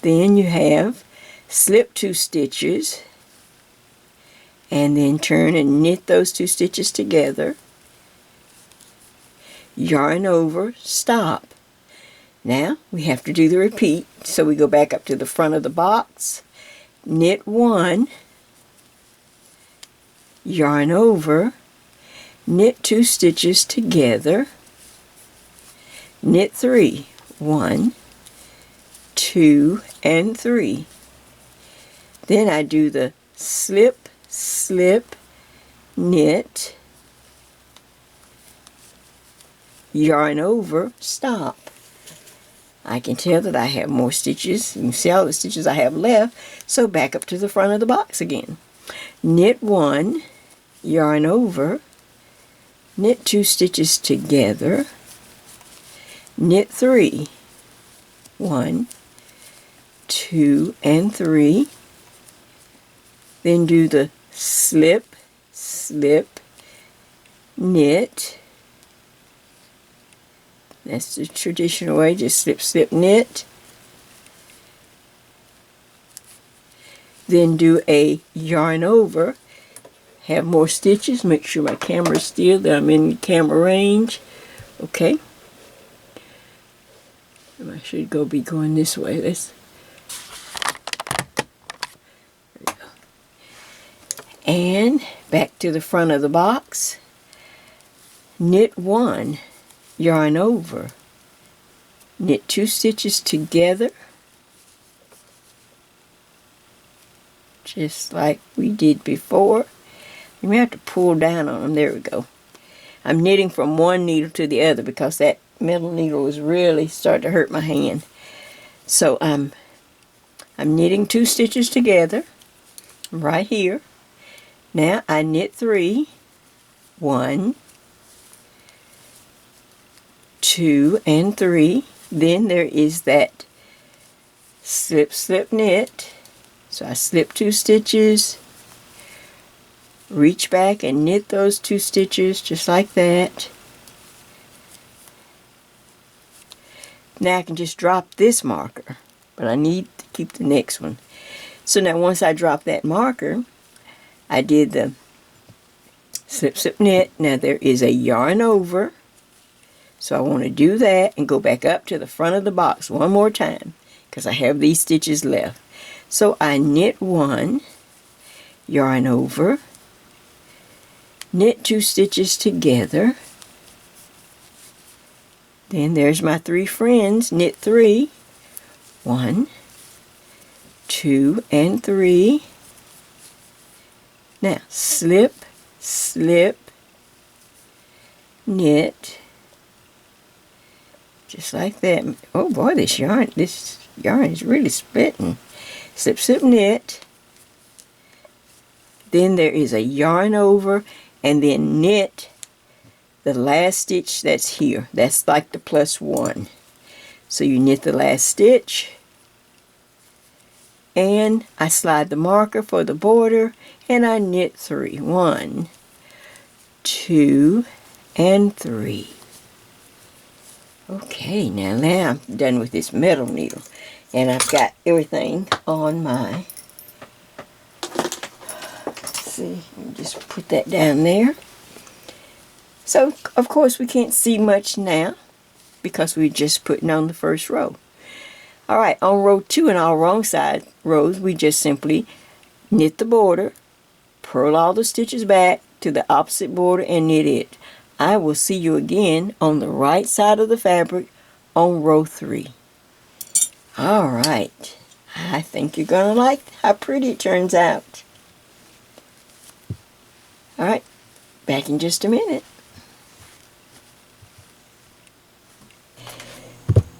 then you have slip 2 stitches, and then turn and knit those 2 stitches together, yarn over, stop. Now we have to do the repeat, so we go back up to the front of the box, knit 1, yarn over, knit 2 stitches together, knit 3, 1, 2, and 3. Then I do the slip, slip, knit, yarn over, stop. I can tell that I have more stitches. You can see all the stitches I have left. So back up to the front of the box again. Knit 1, yarn over, knit 2 stitches together, knit 3, 1, 2, and 3. Then do the slip, slip, knit. That's the traditional way, just slip, slip, knit. Then do a yarn over. Have more stitches. Make sure my camera is still, that I'm in the camera range. Okay. And I should be going this way. There we go. And back to the front of the box. Knit 1. Yarn over, knit 2 stitches together, just like we did before. You may have to pull down on them. There we go. I'm knitting from one needle to the other because that metal needle is really starting to hurt my hand. So I'm knitting 2 stitches together right here. Now I knit 3, 1, 2, and 3. Then there is that slip, slip, knit. So I slip 2 stitches, reach back and knit those 2 stitches just like that. Now I can just drop this marker, but I need to keep the next one. So now once I drop that marker, I did the slip, slip, knit. Now there is a yarn over. So I want to do that and go back up to the front of the box one more time because I have these stitches left. So I knit 1, yarn over, knit 2 stitches together. Then there's my 3 friends, knit 3, 1, 2, and 3. Now slip, slip, knit. Just like that. Oh boy, this yarn is really splitting. Slip, slip, knit. Then there is a yarn over, and then knit the last stitch that's here. That's like the +1. So you knit the last stitch, and I slide the marker for the border, and I knit 3. 1, 2, and 3. Okay, now I'm done with this metal needle, and I've got everything on my, let's see, let me just put that down there. So, of course, we can't see much now because we're just putting on the first row. Alright, on row 2 and all wrong side rows, we just simply knit the border, purl all the stitches back to the opposite border, and knit it. I will see you again on the right side of the fabric on row 3. Alright, I think you're going to like how pretty it turns out. All right, back in just a minute.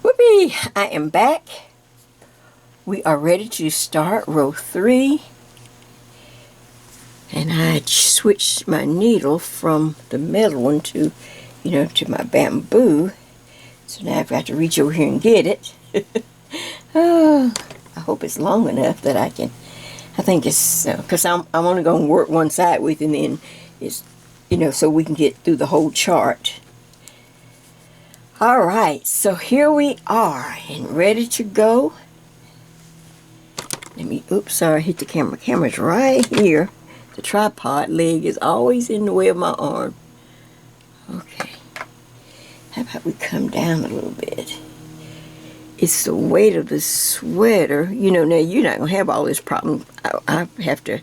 Whoopee! I am back. We are ready to start row 3. And I switched my needle from the metal one to, to my bamboo. So now I've got to reach over here and get it. Oh, I hope it's long enough that I think it's, because I'm only going to work one side with, and then it's, so we can get through the whole chart. All right, so here we are and ready to go. Oops, sorry, I hit the camera. Camera's right here. The tripod leg is always in the way of my arm. Okay. How about we come down a little bit? It's the weight of the sweater. Now you're not going to have all this problem. I'm having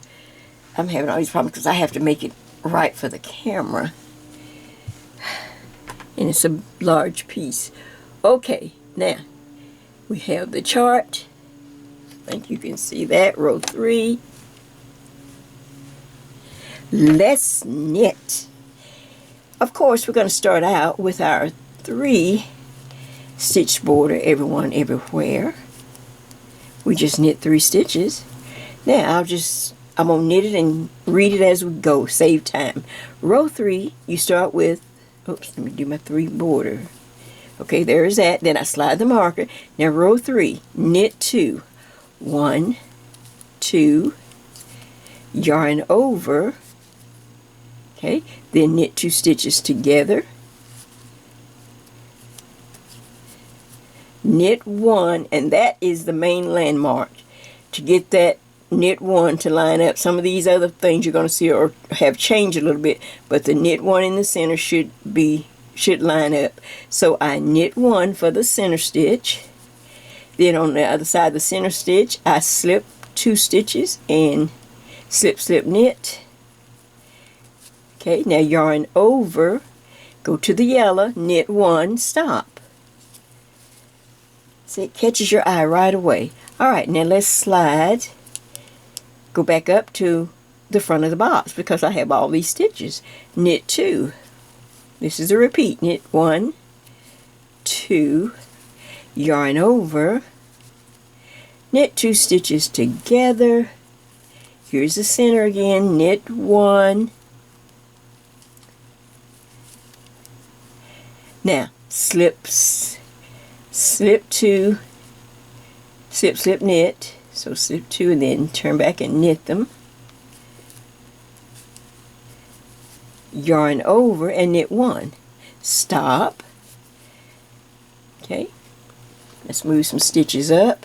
all these problems because I have to make it right for the camera. And it's a large piece. Okay, now we have the chart. I think you can see that, row 3. Let's knit. Of course, we're going to start out with our 3 stitch border, everyone, everywhere. We just knit 3 stitches. Now I'm going to knit it and read it as we go, save time. Row 3, you start with, oops, let me do my 3 border. Okay, there's that. Then I slide the marker. Now row 3, knit 2. 1, 2, yarn over, okay, then knit 2 stitches together, knit 1, and that is the main landmark to get that knit 1 to line up. Some of these other things you're going to see or have changed a little bit, but the knit 1 in the center should line up. So I knit 1 for the center stitch. Then on the other side of the center stitch, I slip 2 stitches and slip, slip, knit. Okay, now yarn over, go to the yellow, knit 1, stop. See, it catches your eye right away. All right, now let's slide. Go back up to the front of the box because I have all these stitches. Knit 2. This is a repeat. Knit 1, 2, yarn over, knit 2 stitches together. Here's the center again, knit 1. Now slip, slip 2, slip, slip, knit. So slip 2 and then turn back and knit them. Yarn over and knit 1. Stop. Okay. Let's move some stitches up.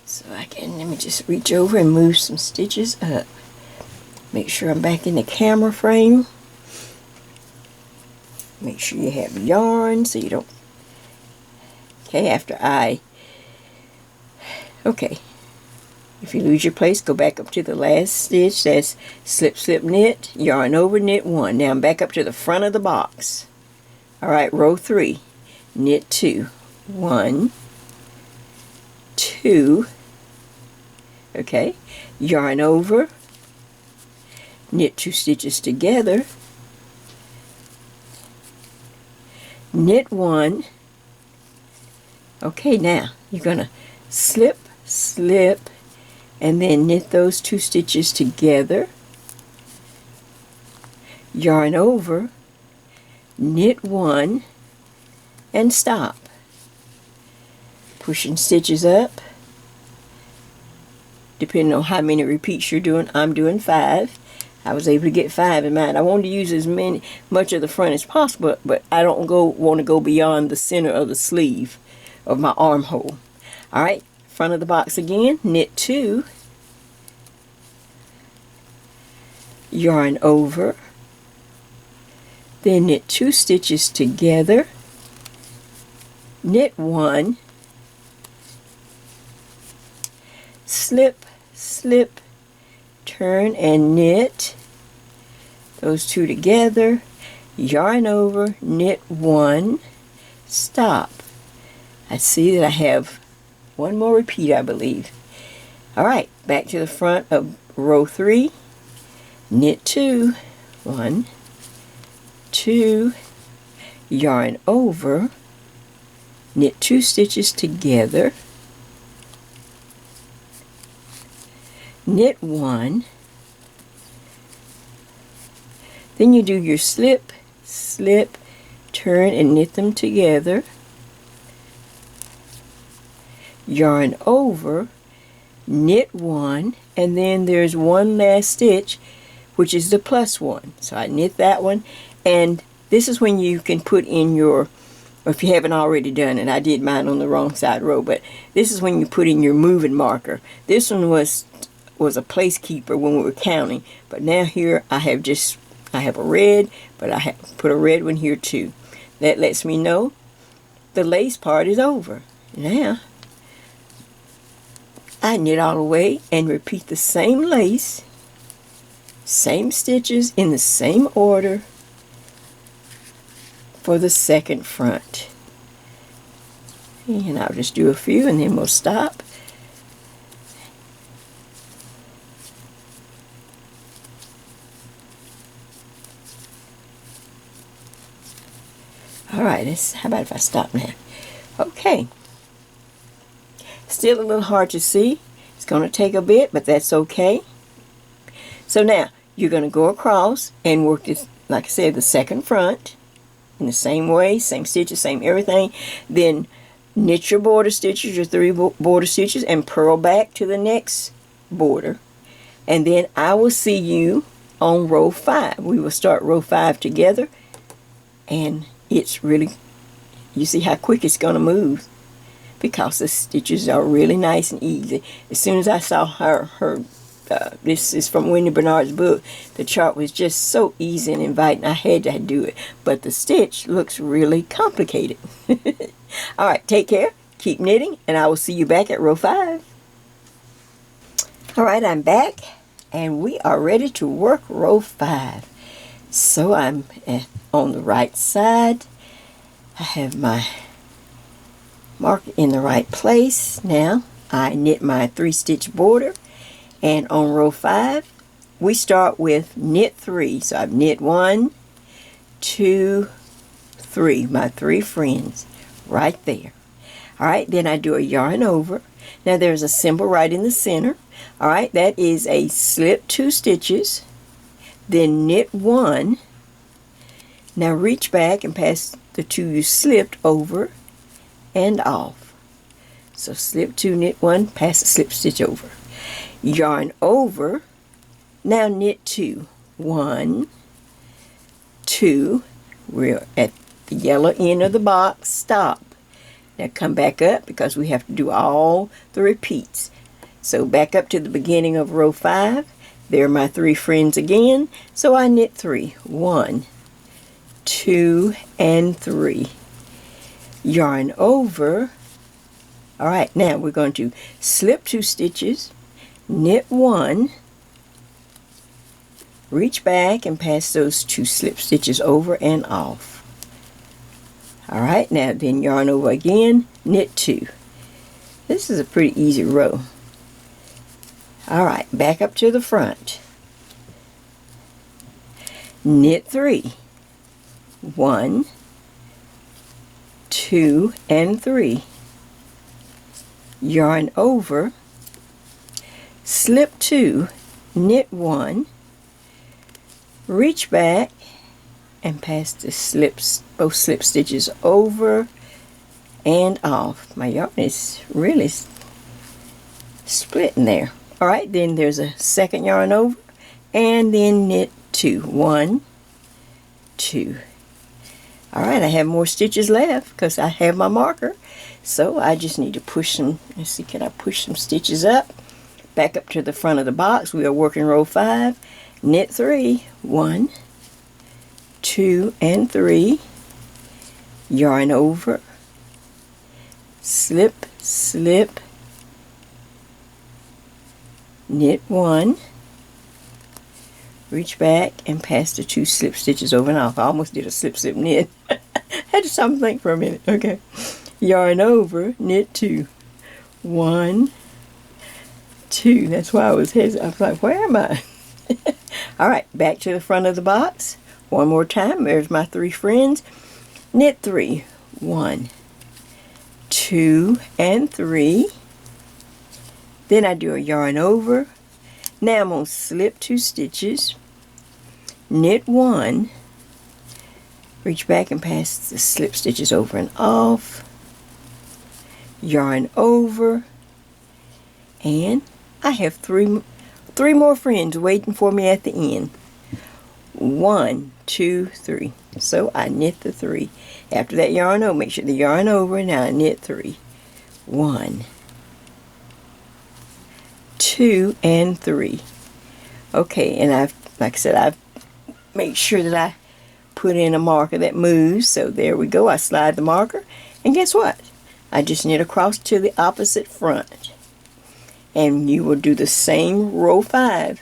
So let me just reach over and move some stitches up. Make sure I'm back in the camera frame. Make sure you have yarn so you don't, okay, okay. If you lose your place, go back up to the last stitch. That's slip, slip, knit, yarn over, knit 1. Now I'm back up to the front of the box. All right, row 3, knit 2. 1, 2, okay, yarn over, knit 2 stitches together, knit 1. Okay, now you're gonna slip, slip, and then knit those 2 stitches together, yarn over, knit 1, and stop. Pushing stitches up, depending on how many repeats you're doing. I'm doing 5. I was able to get 5 in mine. I wanted to use as much of the front as possible, but I don't want to go beyond the center of the sleeve of my armhole. All right, front of the box again, knit 2, yarn over, then knit 2 stitches together, knit 1, slip, slip, turn and knit those 2 together, yarn over, knit 1, stop. I see that I have one more repeat, I believe. All right, back to the front of row 3, knit 2, 1, 2, yarn over, knit 2 stitches together, knit 1, then you do your slip, slip, turn and knit them together, yarn over, knit 1, and then there's one last stitch, which is the plus 1. So I knit that one, and this is when you can put in your, or if you haven't already done it, I did mine on the wrong side row, but this is when you put in your moving marker. This one was a placekeeper when we were counting, but now here I have a red, but I have put a red one here too. That lets me know the lace part is over. Now I knit all the way and repeat the same lace, same stitches in the same order for the second front. And I'll just do a few and then we'll stop. Alright, how about if I stop now? Okay. Still a little hard to see. It's going to take a bit, but that's okay. So now, you're going to go across and work this, like I said, the second front in the same way, same stitches, same everything. Then knit your border stitches, your 3 border stitches, and purl back to the next border. And then I will see you on row 5. We will start row 5 together, and it's really, you see how quick it's going to move because the stitches are really nice and easy. As soon as I saw this is from Wendy Bernard's book, the chart was just so easy and inviting, I had to do it. But the stitch looks really complicated. Alright, take care, keep knitting, and I will see you back at row 5. Alright, I'm back, and we are ready to work row 5. So I'm on the right side. I have my mark in the right place. Now I knit my 3-stitch border, and on row 5 we start with knit 3. So I've knit 1, 2, 3, my 3 friends right there. Alright, then I do a yarn over. Now there's a symbol right in the center. Alright, that is a slip 2 stitches, then knit 1. Now reach back and pass the 2 you slipped over and off. So slip 2, knit 1, pass the slip stitch over. Yarn over. Now knit 2. 1, 2. We're at the yellow end of the box. Stop. Now come back up because we have to do all the repeats. So back up to the beginning of row 5. There are my 3 friends again. So I knit 3. 1, 2, and 3. Yarn over. Alright, now we're going to slip 2 stitches, knit 1, reach back and pass those 2 slip stitches over and off. Alright, now then yarn over again, knit 2. This is a pretty easy row. Alright, back up to the front. Knit 3. 1, 2, and 3. Yarn over, slip 2, knit 1, reach back and pass the both slip stitches over and off. My yarn is really splitting there. Alright, then there's a second yarn over, and then knit 2. 1, 2. Alright, I have more stitches left because I have my marker. So I just need to push some, let's see, can I push some stitches up? Back up to the front of the box. We are working row 5. Knit 3. 1, 2, and 3. Yarn over. Slip, slip. Knit 1. Reach back and pass the 2 slip stitches over and off. I almost did a slip, slip, knit. Had to stop and think for a minute. Okay. Yarn over, knit 2. 1, 2. That's why I was hesitant. I was like, where am I? All right, back to the front of the box. One more time. There's my 3 friends. Knit 3. 1, 2, and 3. Then I do a yarn over. Now I'm going to slip 2 stitches, knit 1, reach back and pass the slip stitches over and off, yarn over, and I have three more friends waiting for me at the end. 1, 2, 3. So I knit the 3. After that yarn over, make sure the yarn over, and now I knit 3. 1, 2, and 3. Okay, and like I said, I've made sure that I put in a marker that moves. So there we go. I slide the marker, and guess what? I just knit across to the opposite front. And you will do the same row 5.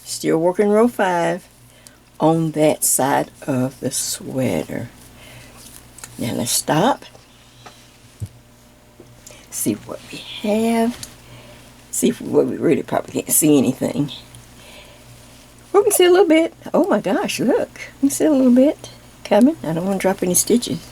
Still working row 5 on that side of the sweater. Now let's stop. See what we have. See what we really probably can't see anything. We can see a little bit. Oh my gosh, look. We can see a little bit coming. I don't want to drop any stitches.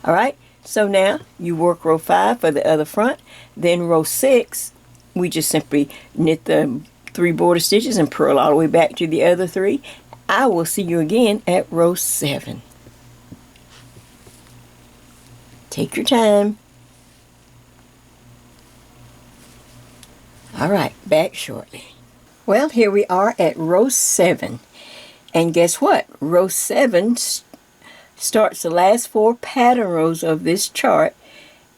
Alright, so now you work row 5 for the other front. Then row 6, we just simply knit the 3 border stitches and purl all the way back to the other 3. I will see you again at row 7. Take your time. Alright, back shortly. Well, here we are at row 7. And guess what? Row 7 starts the last 4 pattern rows of this chart.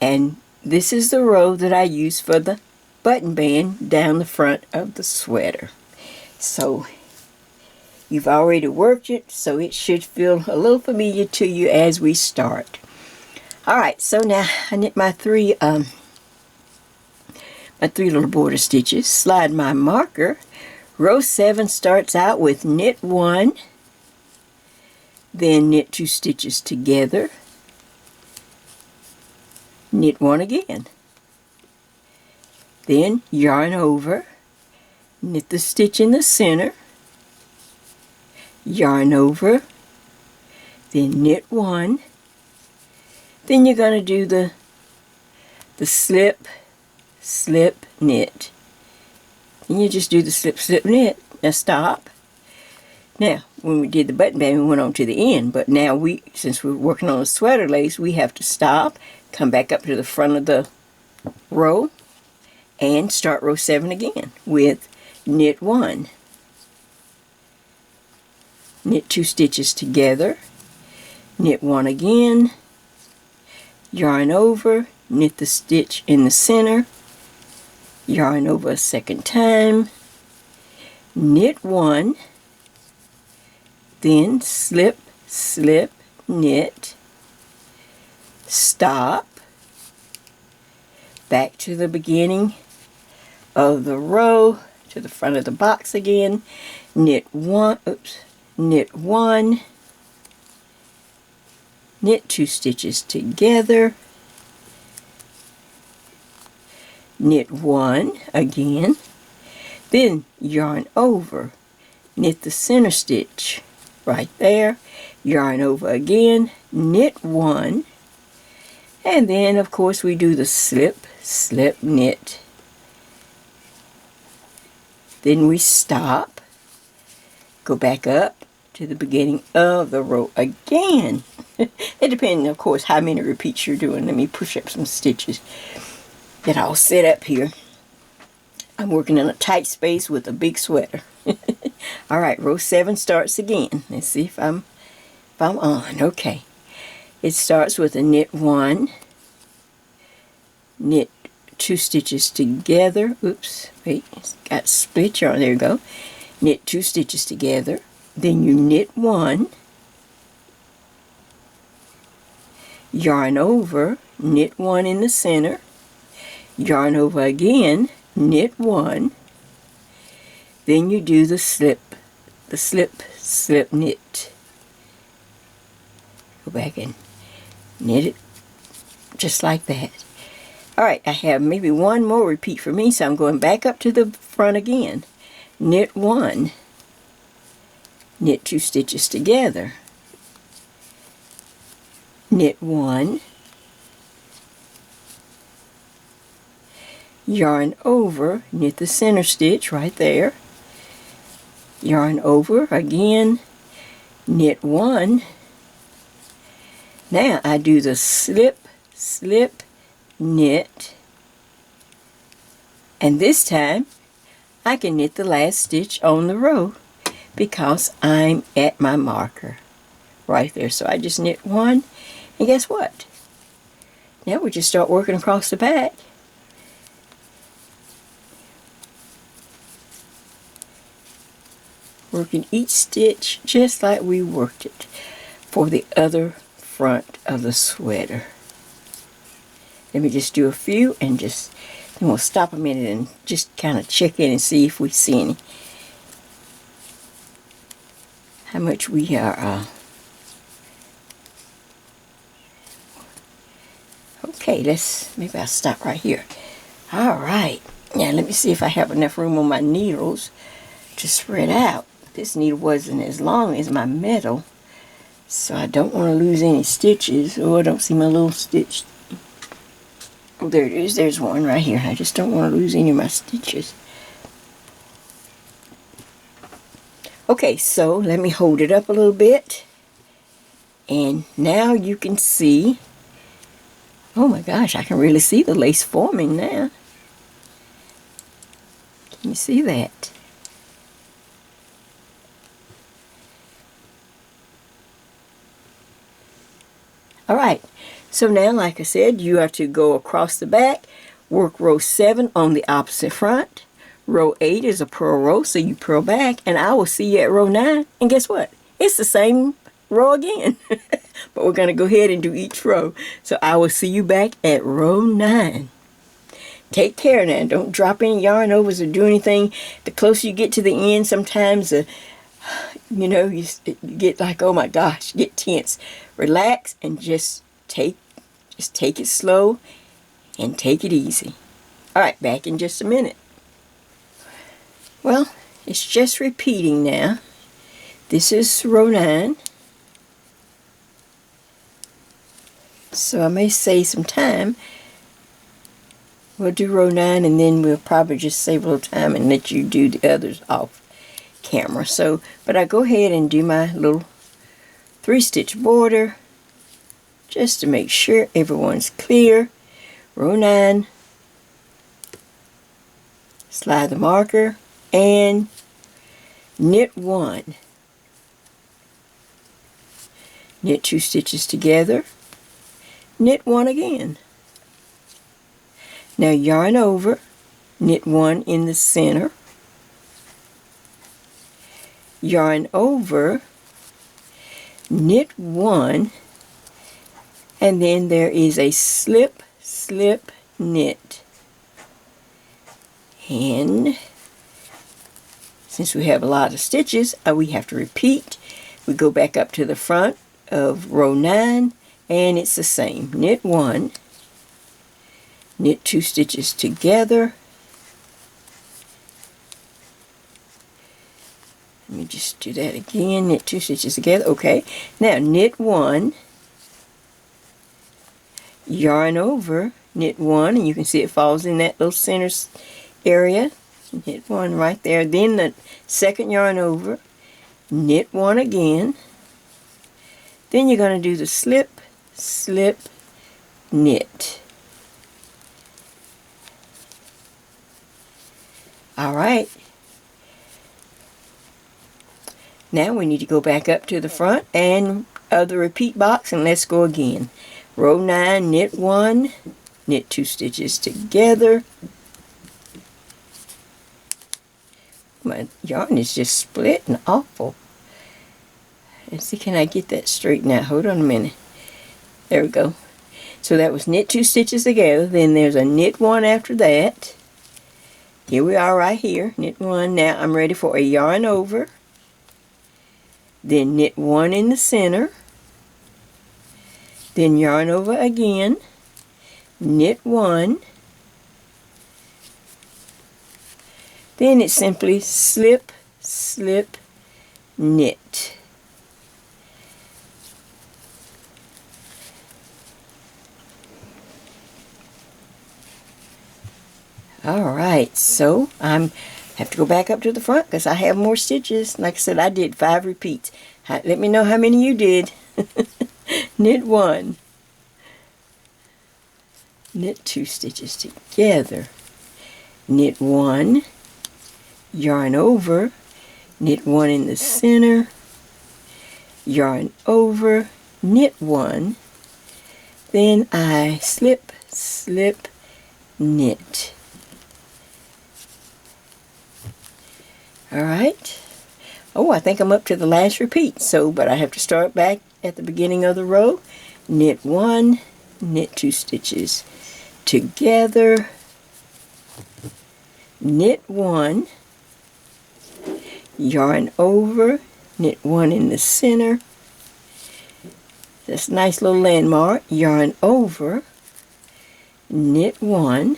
And this is the row that I use for the button band down the front of the sweater. So, you've already worked it, so it should feel a little familiar to you as we start. Alright, so now I knit my 3 little border stitches, slide my marker. Row 7 starts out with knit 1, then knit 2 stitches together, knit 1 again, then yarn over, knit the stitch in the center, yarn over, then knit 1, then you're going to do the slip, slip, knit. And you just do the slip, slip, knit. Now stop. Now, when we did the button band, we went on to the end. But now since we're working on a sweater lace, we have to stop, come back up to the front of the row, and start row 7 again with knit 1. Knit 2 stitches together, knit 1 again, yarn over, knit the stitch in the center, yarn over a second time, knit 1, then slip, slip, knit, stop, back to the beginning of the row, to the front of the box again, knit 1, knit 1, knit 2 stitches together, knit 1 again, then yarn over, knit the center stitch right there, yarn over again, knit 1, and then of course we do the slip, slip, knit. Then we stop, go back up to the beginning of the row again. It depends, of course, how many repeats you're doing. Let me push up some stitches that I'll set up here. I'm working in a tight space with a big sweater. Alright, row 7 starts again. Let's see if I'm on. Okay. It starts with a knit 1, knit 2 stitches together. Oops, wait, it's got split yarn. There you go. Knit 2 stitches together. Then you knit 1, yarn over, knit 1 in the center, yarn over again, knit 1, then you do the slip, slip, knit. Go back and knit it just like that. Alright, I have maybe one more repeat for me, so I'm going back up to the front again. knit 1, knit 2 stitches together, knit 1, yarn over, knit the center stitch right there, yarn over again, knit 1. Now I do the slip, slip, knit, and this time I can knit the last stitch on the row because I'm at my marker right there. So I just knit 1, and guess what? Now we just start working across the back. Working each stitch just like we worked it for the other front of the sweater. Let me just do a few and then we'll stop a minute and just kind of check in and see if we see any. How much we are. Okay, maybe I'll stop right here. All right, now let me see if I have enough room on my needles to spread out. This needle wasn't as long as my metal, so I don't want to lose any stitches. Oh, I don't see my little stitch. Oh, there it is. There's one right here. I just don't want to lose any of my stitches. Okay, so let me hold it up a little bit. And now you can see, oh my gosh, I can really see the lace forming now. Can you see that? Alright, so now like I said, you are to go across the back, work row 7 on the opposite front. Row 8 is a purl row, so you purl back, and I will see you at row 9. And guess what? It's the same row again. But we're going to go ahead and do each row. So I will see you back at row 9. Take care now. Don't drop any yarn overs or do anything. The closer you get to the end, sometimes you get like, oh my gosh, get tense. Relax and just take it slow and take it easy. Alright, back in just a minute. Well, it's just repeating now. This is row 9. So I may save some time. We'll do row 9 and then we'll probably just save a little time and let you do the others off camera. So, but I go ahead and do my little 3-stitch border just to make sure everyone's clear. Row 9, slide the marker and knit 1, knit 2 stitches together, knit 1 again. Now yarn over, knit 1 in the center, yarn over, knit 1, and then there is a slip, slip, knit. And since we have a lot of stitches, we have to repeat. We go back up to the front of row 9, and it's the same. Knit 1, knit 2 stitches together. Let me just do that again. Knit 2 stitches together. Okay. Now knit 1, yarn over, knit 1, and you can see it falls in that little center area. Knit 1 right there. Then the second yarn over, knit 1 again. Then you're going to do the slip, slip, knit. Alright. Now we need to go back up to the front and the repeat box, and let's go again. Row 9, knit 1, knit 2 stitches together. My yarn is just splitting awful. Let's see, can I get that straight now? Hold on a minute. There we go. So that was knit 2 stitches together. Then there's a knit 1 after that. Here we are right here. Knit 1. Now I'm ready for a yarn over. Then knit 1 in the center. Then yarn over again. Knit 1. Then it's simply slip, slip, knit. Alright, so I have to go back up to the front because I have more stitches. Like I said, I did 5 repeats. Let me know how many you did. Knit 1. Knit 2 stitches together. Knit 1. Yarn over. Knit 1 in the center. Yarn over. Knit 1. Then I slip, slip, knit. Alright. Oh, I think I'm up to the last repeat. But I have to start back at the beginning of the row. Knit 1, knit 2 stitches together. Knit 1, yarn over, knit 1 in the center. This nice little landmark. Yarn over, knit 1.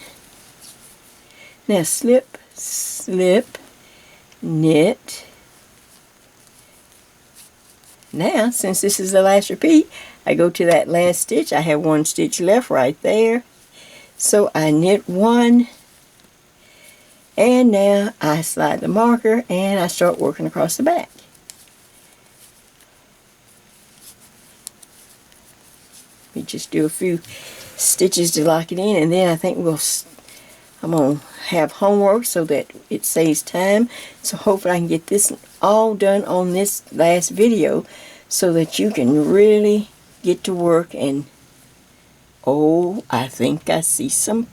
Now slip, slip, knit. Now, since this is the last repeat, I go to that last stitch. I have 1 stitch left right there. So I knit 1, and now I slide the marker and I start working across the back. We just do a few stitches to lock it in, and then I think I'm going to have homework so that it saves time. So hopefully I can get this all done on this last video so that you can really get to work. And oh, I think I see some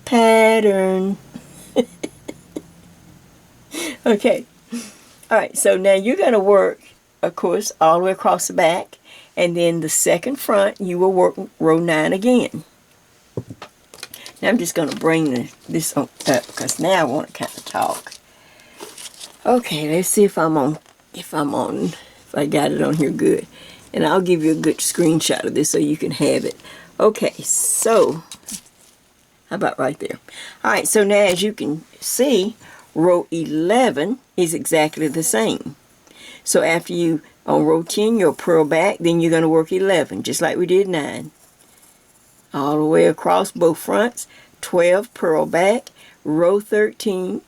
pattern. Okay. Alright, so now you're going to work, of course, all the way across the back. And then the second front, you will work row 9 again. Now I'm just going to bring this on up because now I want to kind of talk. Okay, let's see if I got it on here good. And I'll give you a good screenshot of this so you can have it. Okay, so, how about right there? Alright, so now as you can see, row 11 is exactly the same. So after you, on row 10, you'll purl back, then you're going to work 11, just like we did 9. All the way across both fronts, 12, purl back, row 13,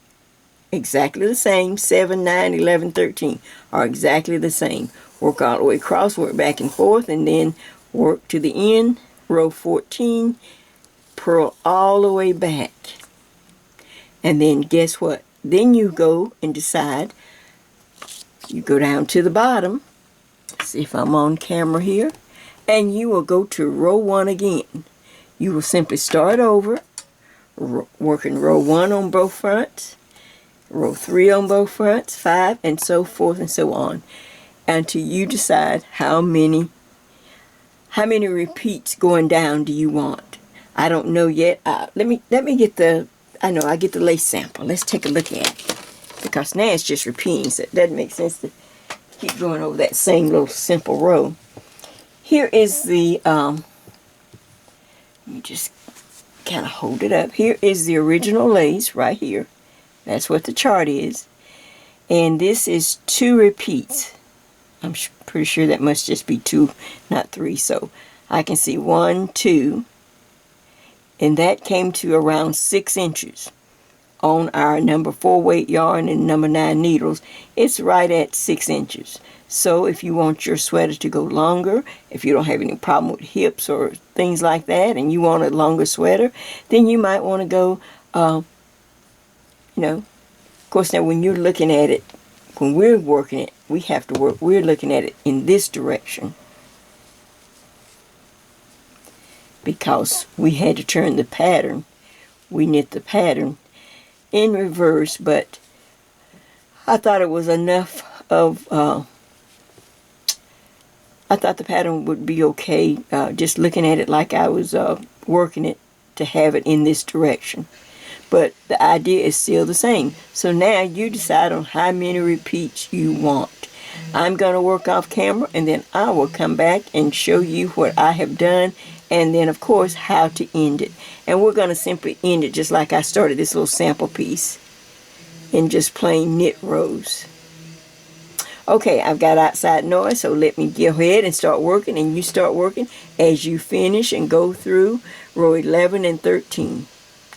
exactly the same, 7, 9, 11, 13 are exactly the same. Work all the way across, work back and forth, and then work to the end, row 14, purl all the way back. And then guess what? Then you go and decide, you go down to the bottom, see if I'm on camera here, and you will go to row 1 again. You will simply start over, working row 1 on both fronts, row 3 on both fronts, 5, and so forth and so on, until you decide how many repeats going down do you want. I don't know yet. Let me get the, I get the lace sample. Let's take a look at it, because now it's just repeating, so it doesn't make sense to keep going over that same little simple row. Here is the, let me just kind of hold it up. Here is the original lace right here. That's what the chart is. And this is 2 repeats. I'm pretty sure that must just be 2, not 3. So I can see 1, 2, and that came to around 6 inches. On our number 4 weight yarn and number 9 needles, it's right at 6 inches. So if you want your sweater to go longer, if you don't have any problem with hips or things like that, and you want a longer sweater, then you might want to go, of course now when you're looking at it, when we're working it, we're looking at it in this direction. Because we had to turn the pattern, we knit the pattern in reverse, but I thought it was enough of, I thought the pattern would be okay, just looking at it like I was working it, to have it in this direction. But the idea is still the same. So now you decide on how many repeats you want. I'm going to work off camera, and then I will come back and show you what I have done, and then of course how to end it. And we're going to simply end it just like I started this little sample piece. in just plain knit rows. Okay, I've got outside noise, so let me go ahead and start working, and you start working as you finish and go through row 11 and 13.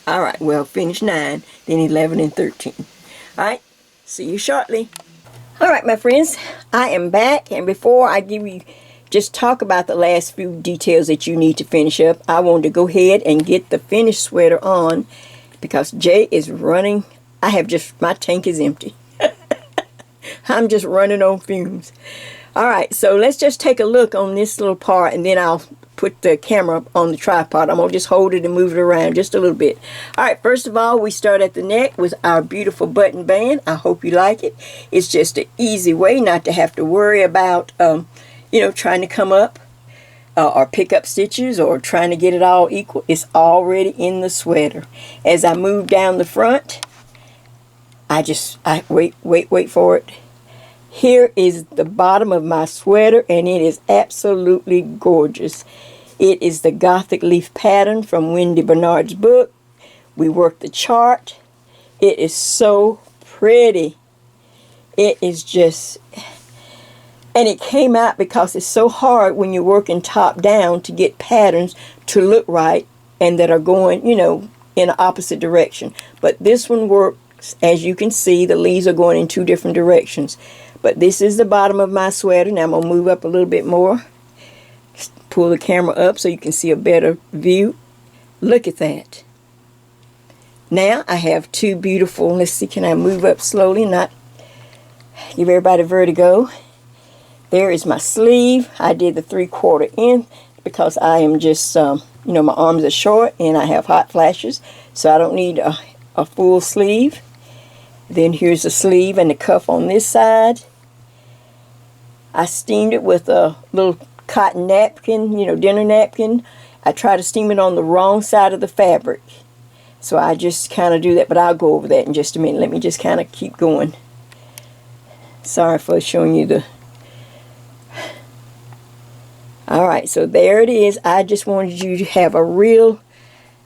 All right, well, finish 9, then 11 and 13. All right, see you shortly. All right, my friends, I am back, and before I just talk about the last few details that you need to finish up, I wanted to go ahead and get the finished sweater on because Jay is running. My tank is empty. I'm just running on fumes. All right, so let's just take a look on this little part, and then I'll put the camera on the tripod. I'm going to just hold it and move it around just a little bit. All right, first of all, we start at the neck with our beautiful button band. I hope you like it. It's just an easy way not to have to worry about, trying to come up or pick up stitches or trying to get it all equal. It's already in the sweater. As I move down the front, I wait for it. Here is the bottom of my sweater, and it is absolutely gorgeous. It is the Gothic leaf pattern from Wendy Bernard's book. We worked the chart. It is so pretty. It is just, and it came out because it's so hard when you're working top down to get patterns to look right and that are going, in the opposite direction. But this one works. As you can see, the leaves are going in 2 different directions. But this is the bottom of my sweater. Now I'm going to move up a little bit more. Pull the camera up so you can see a better view. Look at that. Now I have 2 beautiful, let's see, can I move up slowly, not give everybody vertigo. There is my sleeve. I did the 3/4 in because I am just, my arms are short and I have hot flashes. So I don't need a full sleeve. Then here's the sleeve and the cuff on this side. I steamed it with a little cotton napkin, dinner napkin. I try to steam it on the wrong side of the fabric. So I just kind of do that, but I'll go over that in just a minute. Let me just kind of keep going. Sorry for showing you the... Alright, so there it is. I just wanted you to have a real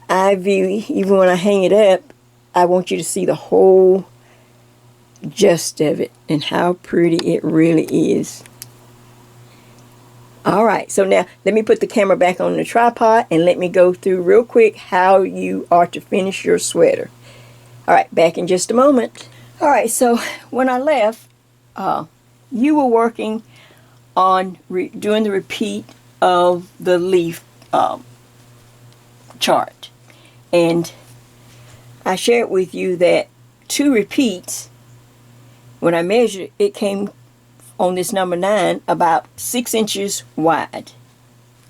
eye view. Even when I hang it up, I want you to see the whole gist of it and how pretty it really is. Alright, so now let me put the camera back on the tripod and let me go through real quick how you are to finish your sweater. Alright, back in just a moment. Alright, so when I left, you were working on doing the repeat of the leaf chart. And I shared with you that 2 repeats, when I measured it, it came on this number 9 about 6 inches wide.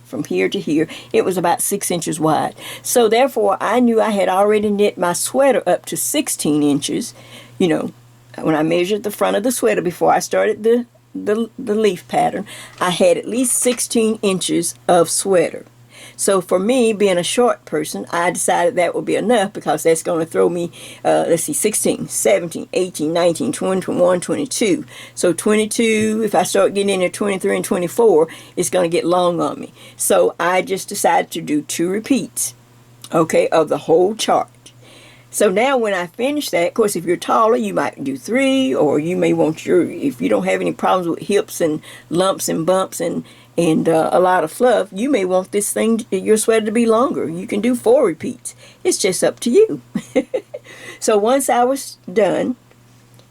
From here to here, it was about 6 inches wide. So therefore, I knew I had already knit my sweater up to 16 inches. When I measured the front of the sweater before I started the leaf pattern, I had at least 16 inches of sweater. So for me, being a short person, I decided that would be enough because that's going to throw me, 16, 17, 18, 19, 20, 21, 22. So 22, if I start getting into 23 and 24, it's going to get long on me. So I just decided to do 2 repeats, okay, of the whole chart. So now when I finish that, of course, if you're taller, you might do 3, or you may want if you don't have any problems with hips and lumps and bumps and a lot of fluff, you may want this thing, your sweater, to be longer. You can do 4 repeats. It's just up to you. So once I was done,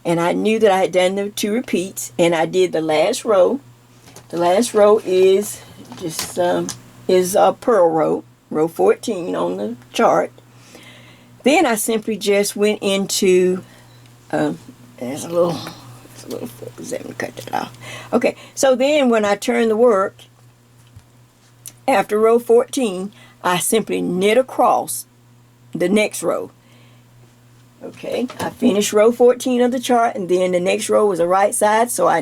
and I knew that I had done the 2 repeats, and I did the last row. The last row is just a purl row, row 14 on the chart. Then I simply just went into, there's a little focus. Let me cut that off. Okay, so then when I turn the work, after row 14, I simply knit across the next row. Okay, I finished row 14 of the chart, and then the next row was the right side, so I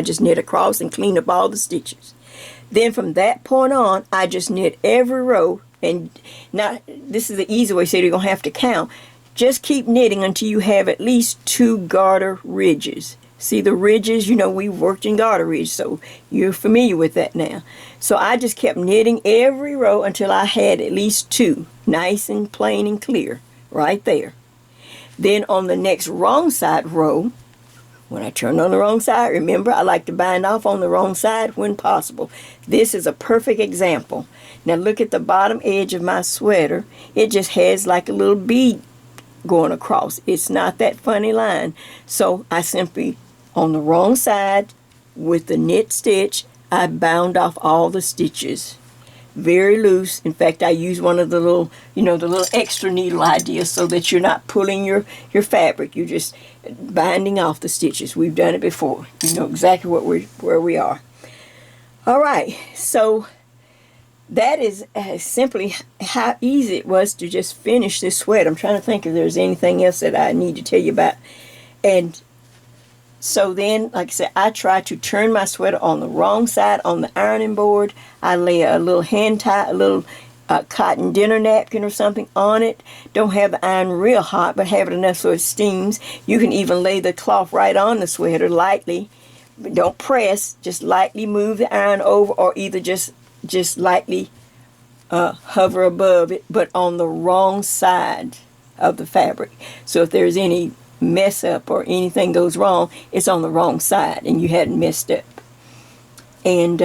just knit across and clean up all the stitches. Then from that point on, I just knit every row. And now, this is the easy way, so you don't have to count. Just keep knitting until you have at least 2 garter ridges. See the ridges? We've worked in garter ridges, so you're familiar with that now. So I just kept knitting every row until I had at least 2, nice and plain and clear, right there. Then on the next wrong side row, when I turn on the wrong side, remember I like to bind off on the wrong side when possible. This is a perfect example. Now look at the bottom edge of my sweater. It just has like a little bead going across. It's not that funny line. So I simply, on the wrong side with the knit stitch, I bound off all the stitches. Very loose. In fact, I use one of the little, the little extra needle ideas so that you're not pulling your fabric. You're just binding off the stitches. We've done it before. You know exactly where we are. All right. So that is simply how easy it was to just finish this sweater. I'm trying to think if there's anything else that I need to tell you about. And so then, like I said, I try to turn my sweater on the wrong side on the ironing board. I lay a little hand tie, a little cotton dinner napkin or something on it. Don't have the iron real hot, but have it enough so it steams. You can even lay the cloth right on the sweater lightly. But don't press. Just lightly move the iron over, or either just lightly hover above it, but on the wrong side of the fabric. So if there's any mess up or anything goes wrong, it's on the wrong side and you hadn't messed up. And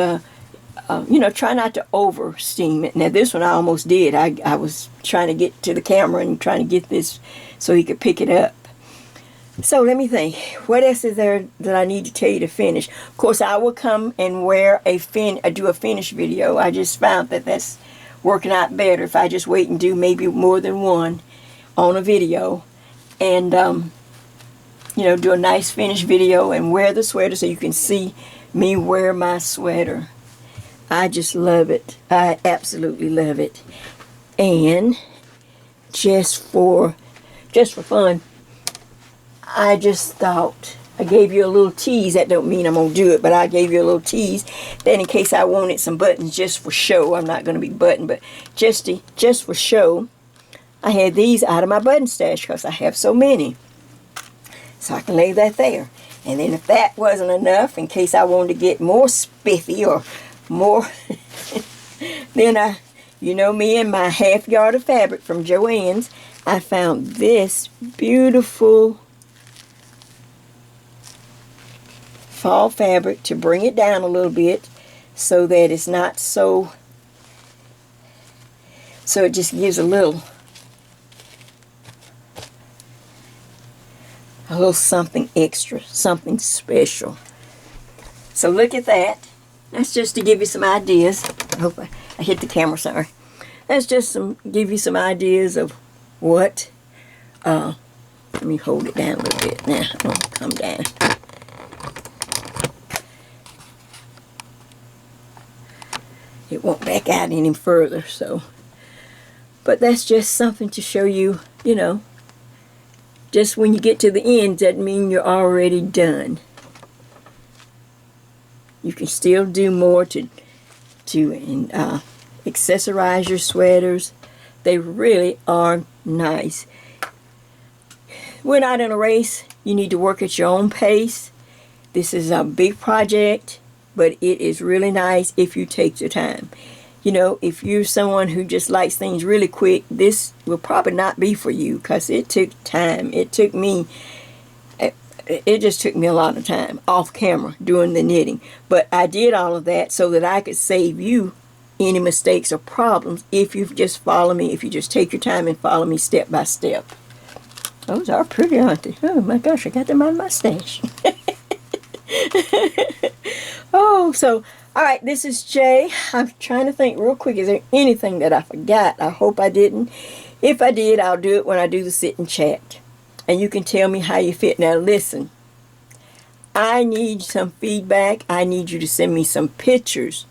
try not to over steam it. Now this one I almost did. I was trying to get to the camera and trying to get this so he could pick it up. So let me think, what else is there that I need to tell you to finish? Of course, I will come and do a finish video. I just found that that's working out better if I just wait and do maybe more than one on a video. And do a nice finished video and wear the sweater so you can see me wear my sweater. I just love it. I absolutely love it. And just for fun, I just thought I gave you a little tease. That don't mean I'm gonna do it, but I gave you a little tease that in case I wanted some buttons just for show. I'm not gonna be buttoned, but just for show, I had these out of my button stash because I have so many. So I can lay that there. And then if that wasn't enough, in case I wanted to get more spiffy or more, then me and my half yard of fabric from Joann's, I found this beautiful fall fabric to bring it down a little bit so that it's not so it just gives a little something extra, something special. So look at that. That's just to give you some ideas. I hope I hit the camera, sorry. That's just give you some ideas of what, let me hold it down a little bit. Now, I'm going to come down. It won't back out any further, so. But that's just something to show you, just when you get to the end, doesn't mean you're already done. You can still do more to accessorize your sweaters. They really are nice. We're not in a race. You need to work at your own pace. This is a big project, but it is really nice if you take the time. If you're someone who just likes things really quick, this will probably not be for you because it took time. It just took me a lot of time off camera doing the knitting. But I did all of that so that I could save you any mistakes or problems if you just follow me, if you just take your time and follow me step by step. Those are pretty, aren't they? Oh my gosh, I got them out of my stash. Oh, so, all right, this is Jay. I'm trying to think real quick, is there anything that I forgot? I hope I didn't. If I did, I'll do it when I do the sit and chat. And you can tell me how you fit. Now, listen, I need some feedback. I need you to send me some pictures.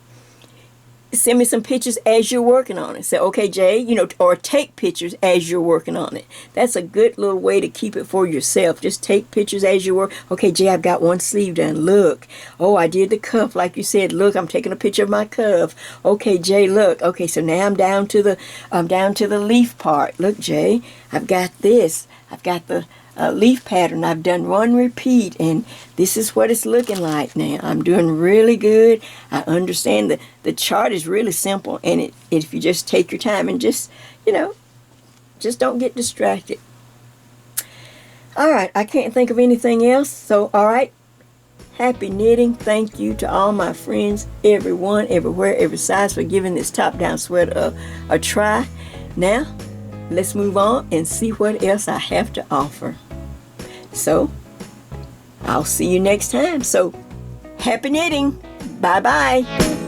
Send me some pictures as you're working on it. Say, okay, Jay, or take pictures as you're working on it. That's a good little way to keep it for yourself. Just take pictures as you work. Okay, Jay, I've got one sleeve done. Look. Oh, I did the cuff like you said. Look, I'm taking a picture of my cuff. Okay, Jay, look. Okay, so now I'm down to the leaf part. Look, Jay, I've got this. I've got the leaf pattern. I've done one repeat, and this is what it's looking like now. I'm doing really good. I understand that the chart is really simple, and if you just take your time and just don't get distracted. All right, I can't think of anything else. So, all right, happy knitting. Thank you to all my friends, everyone, everywhere, every size, for giving this top-down sweater a try. Now, let's move on and see what else I have to offer. So, I'll see you next time. So, happy knitting. Bye-bye.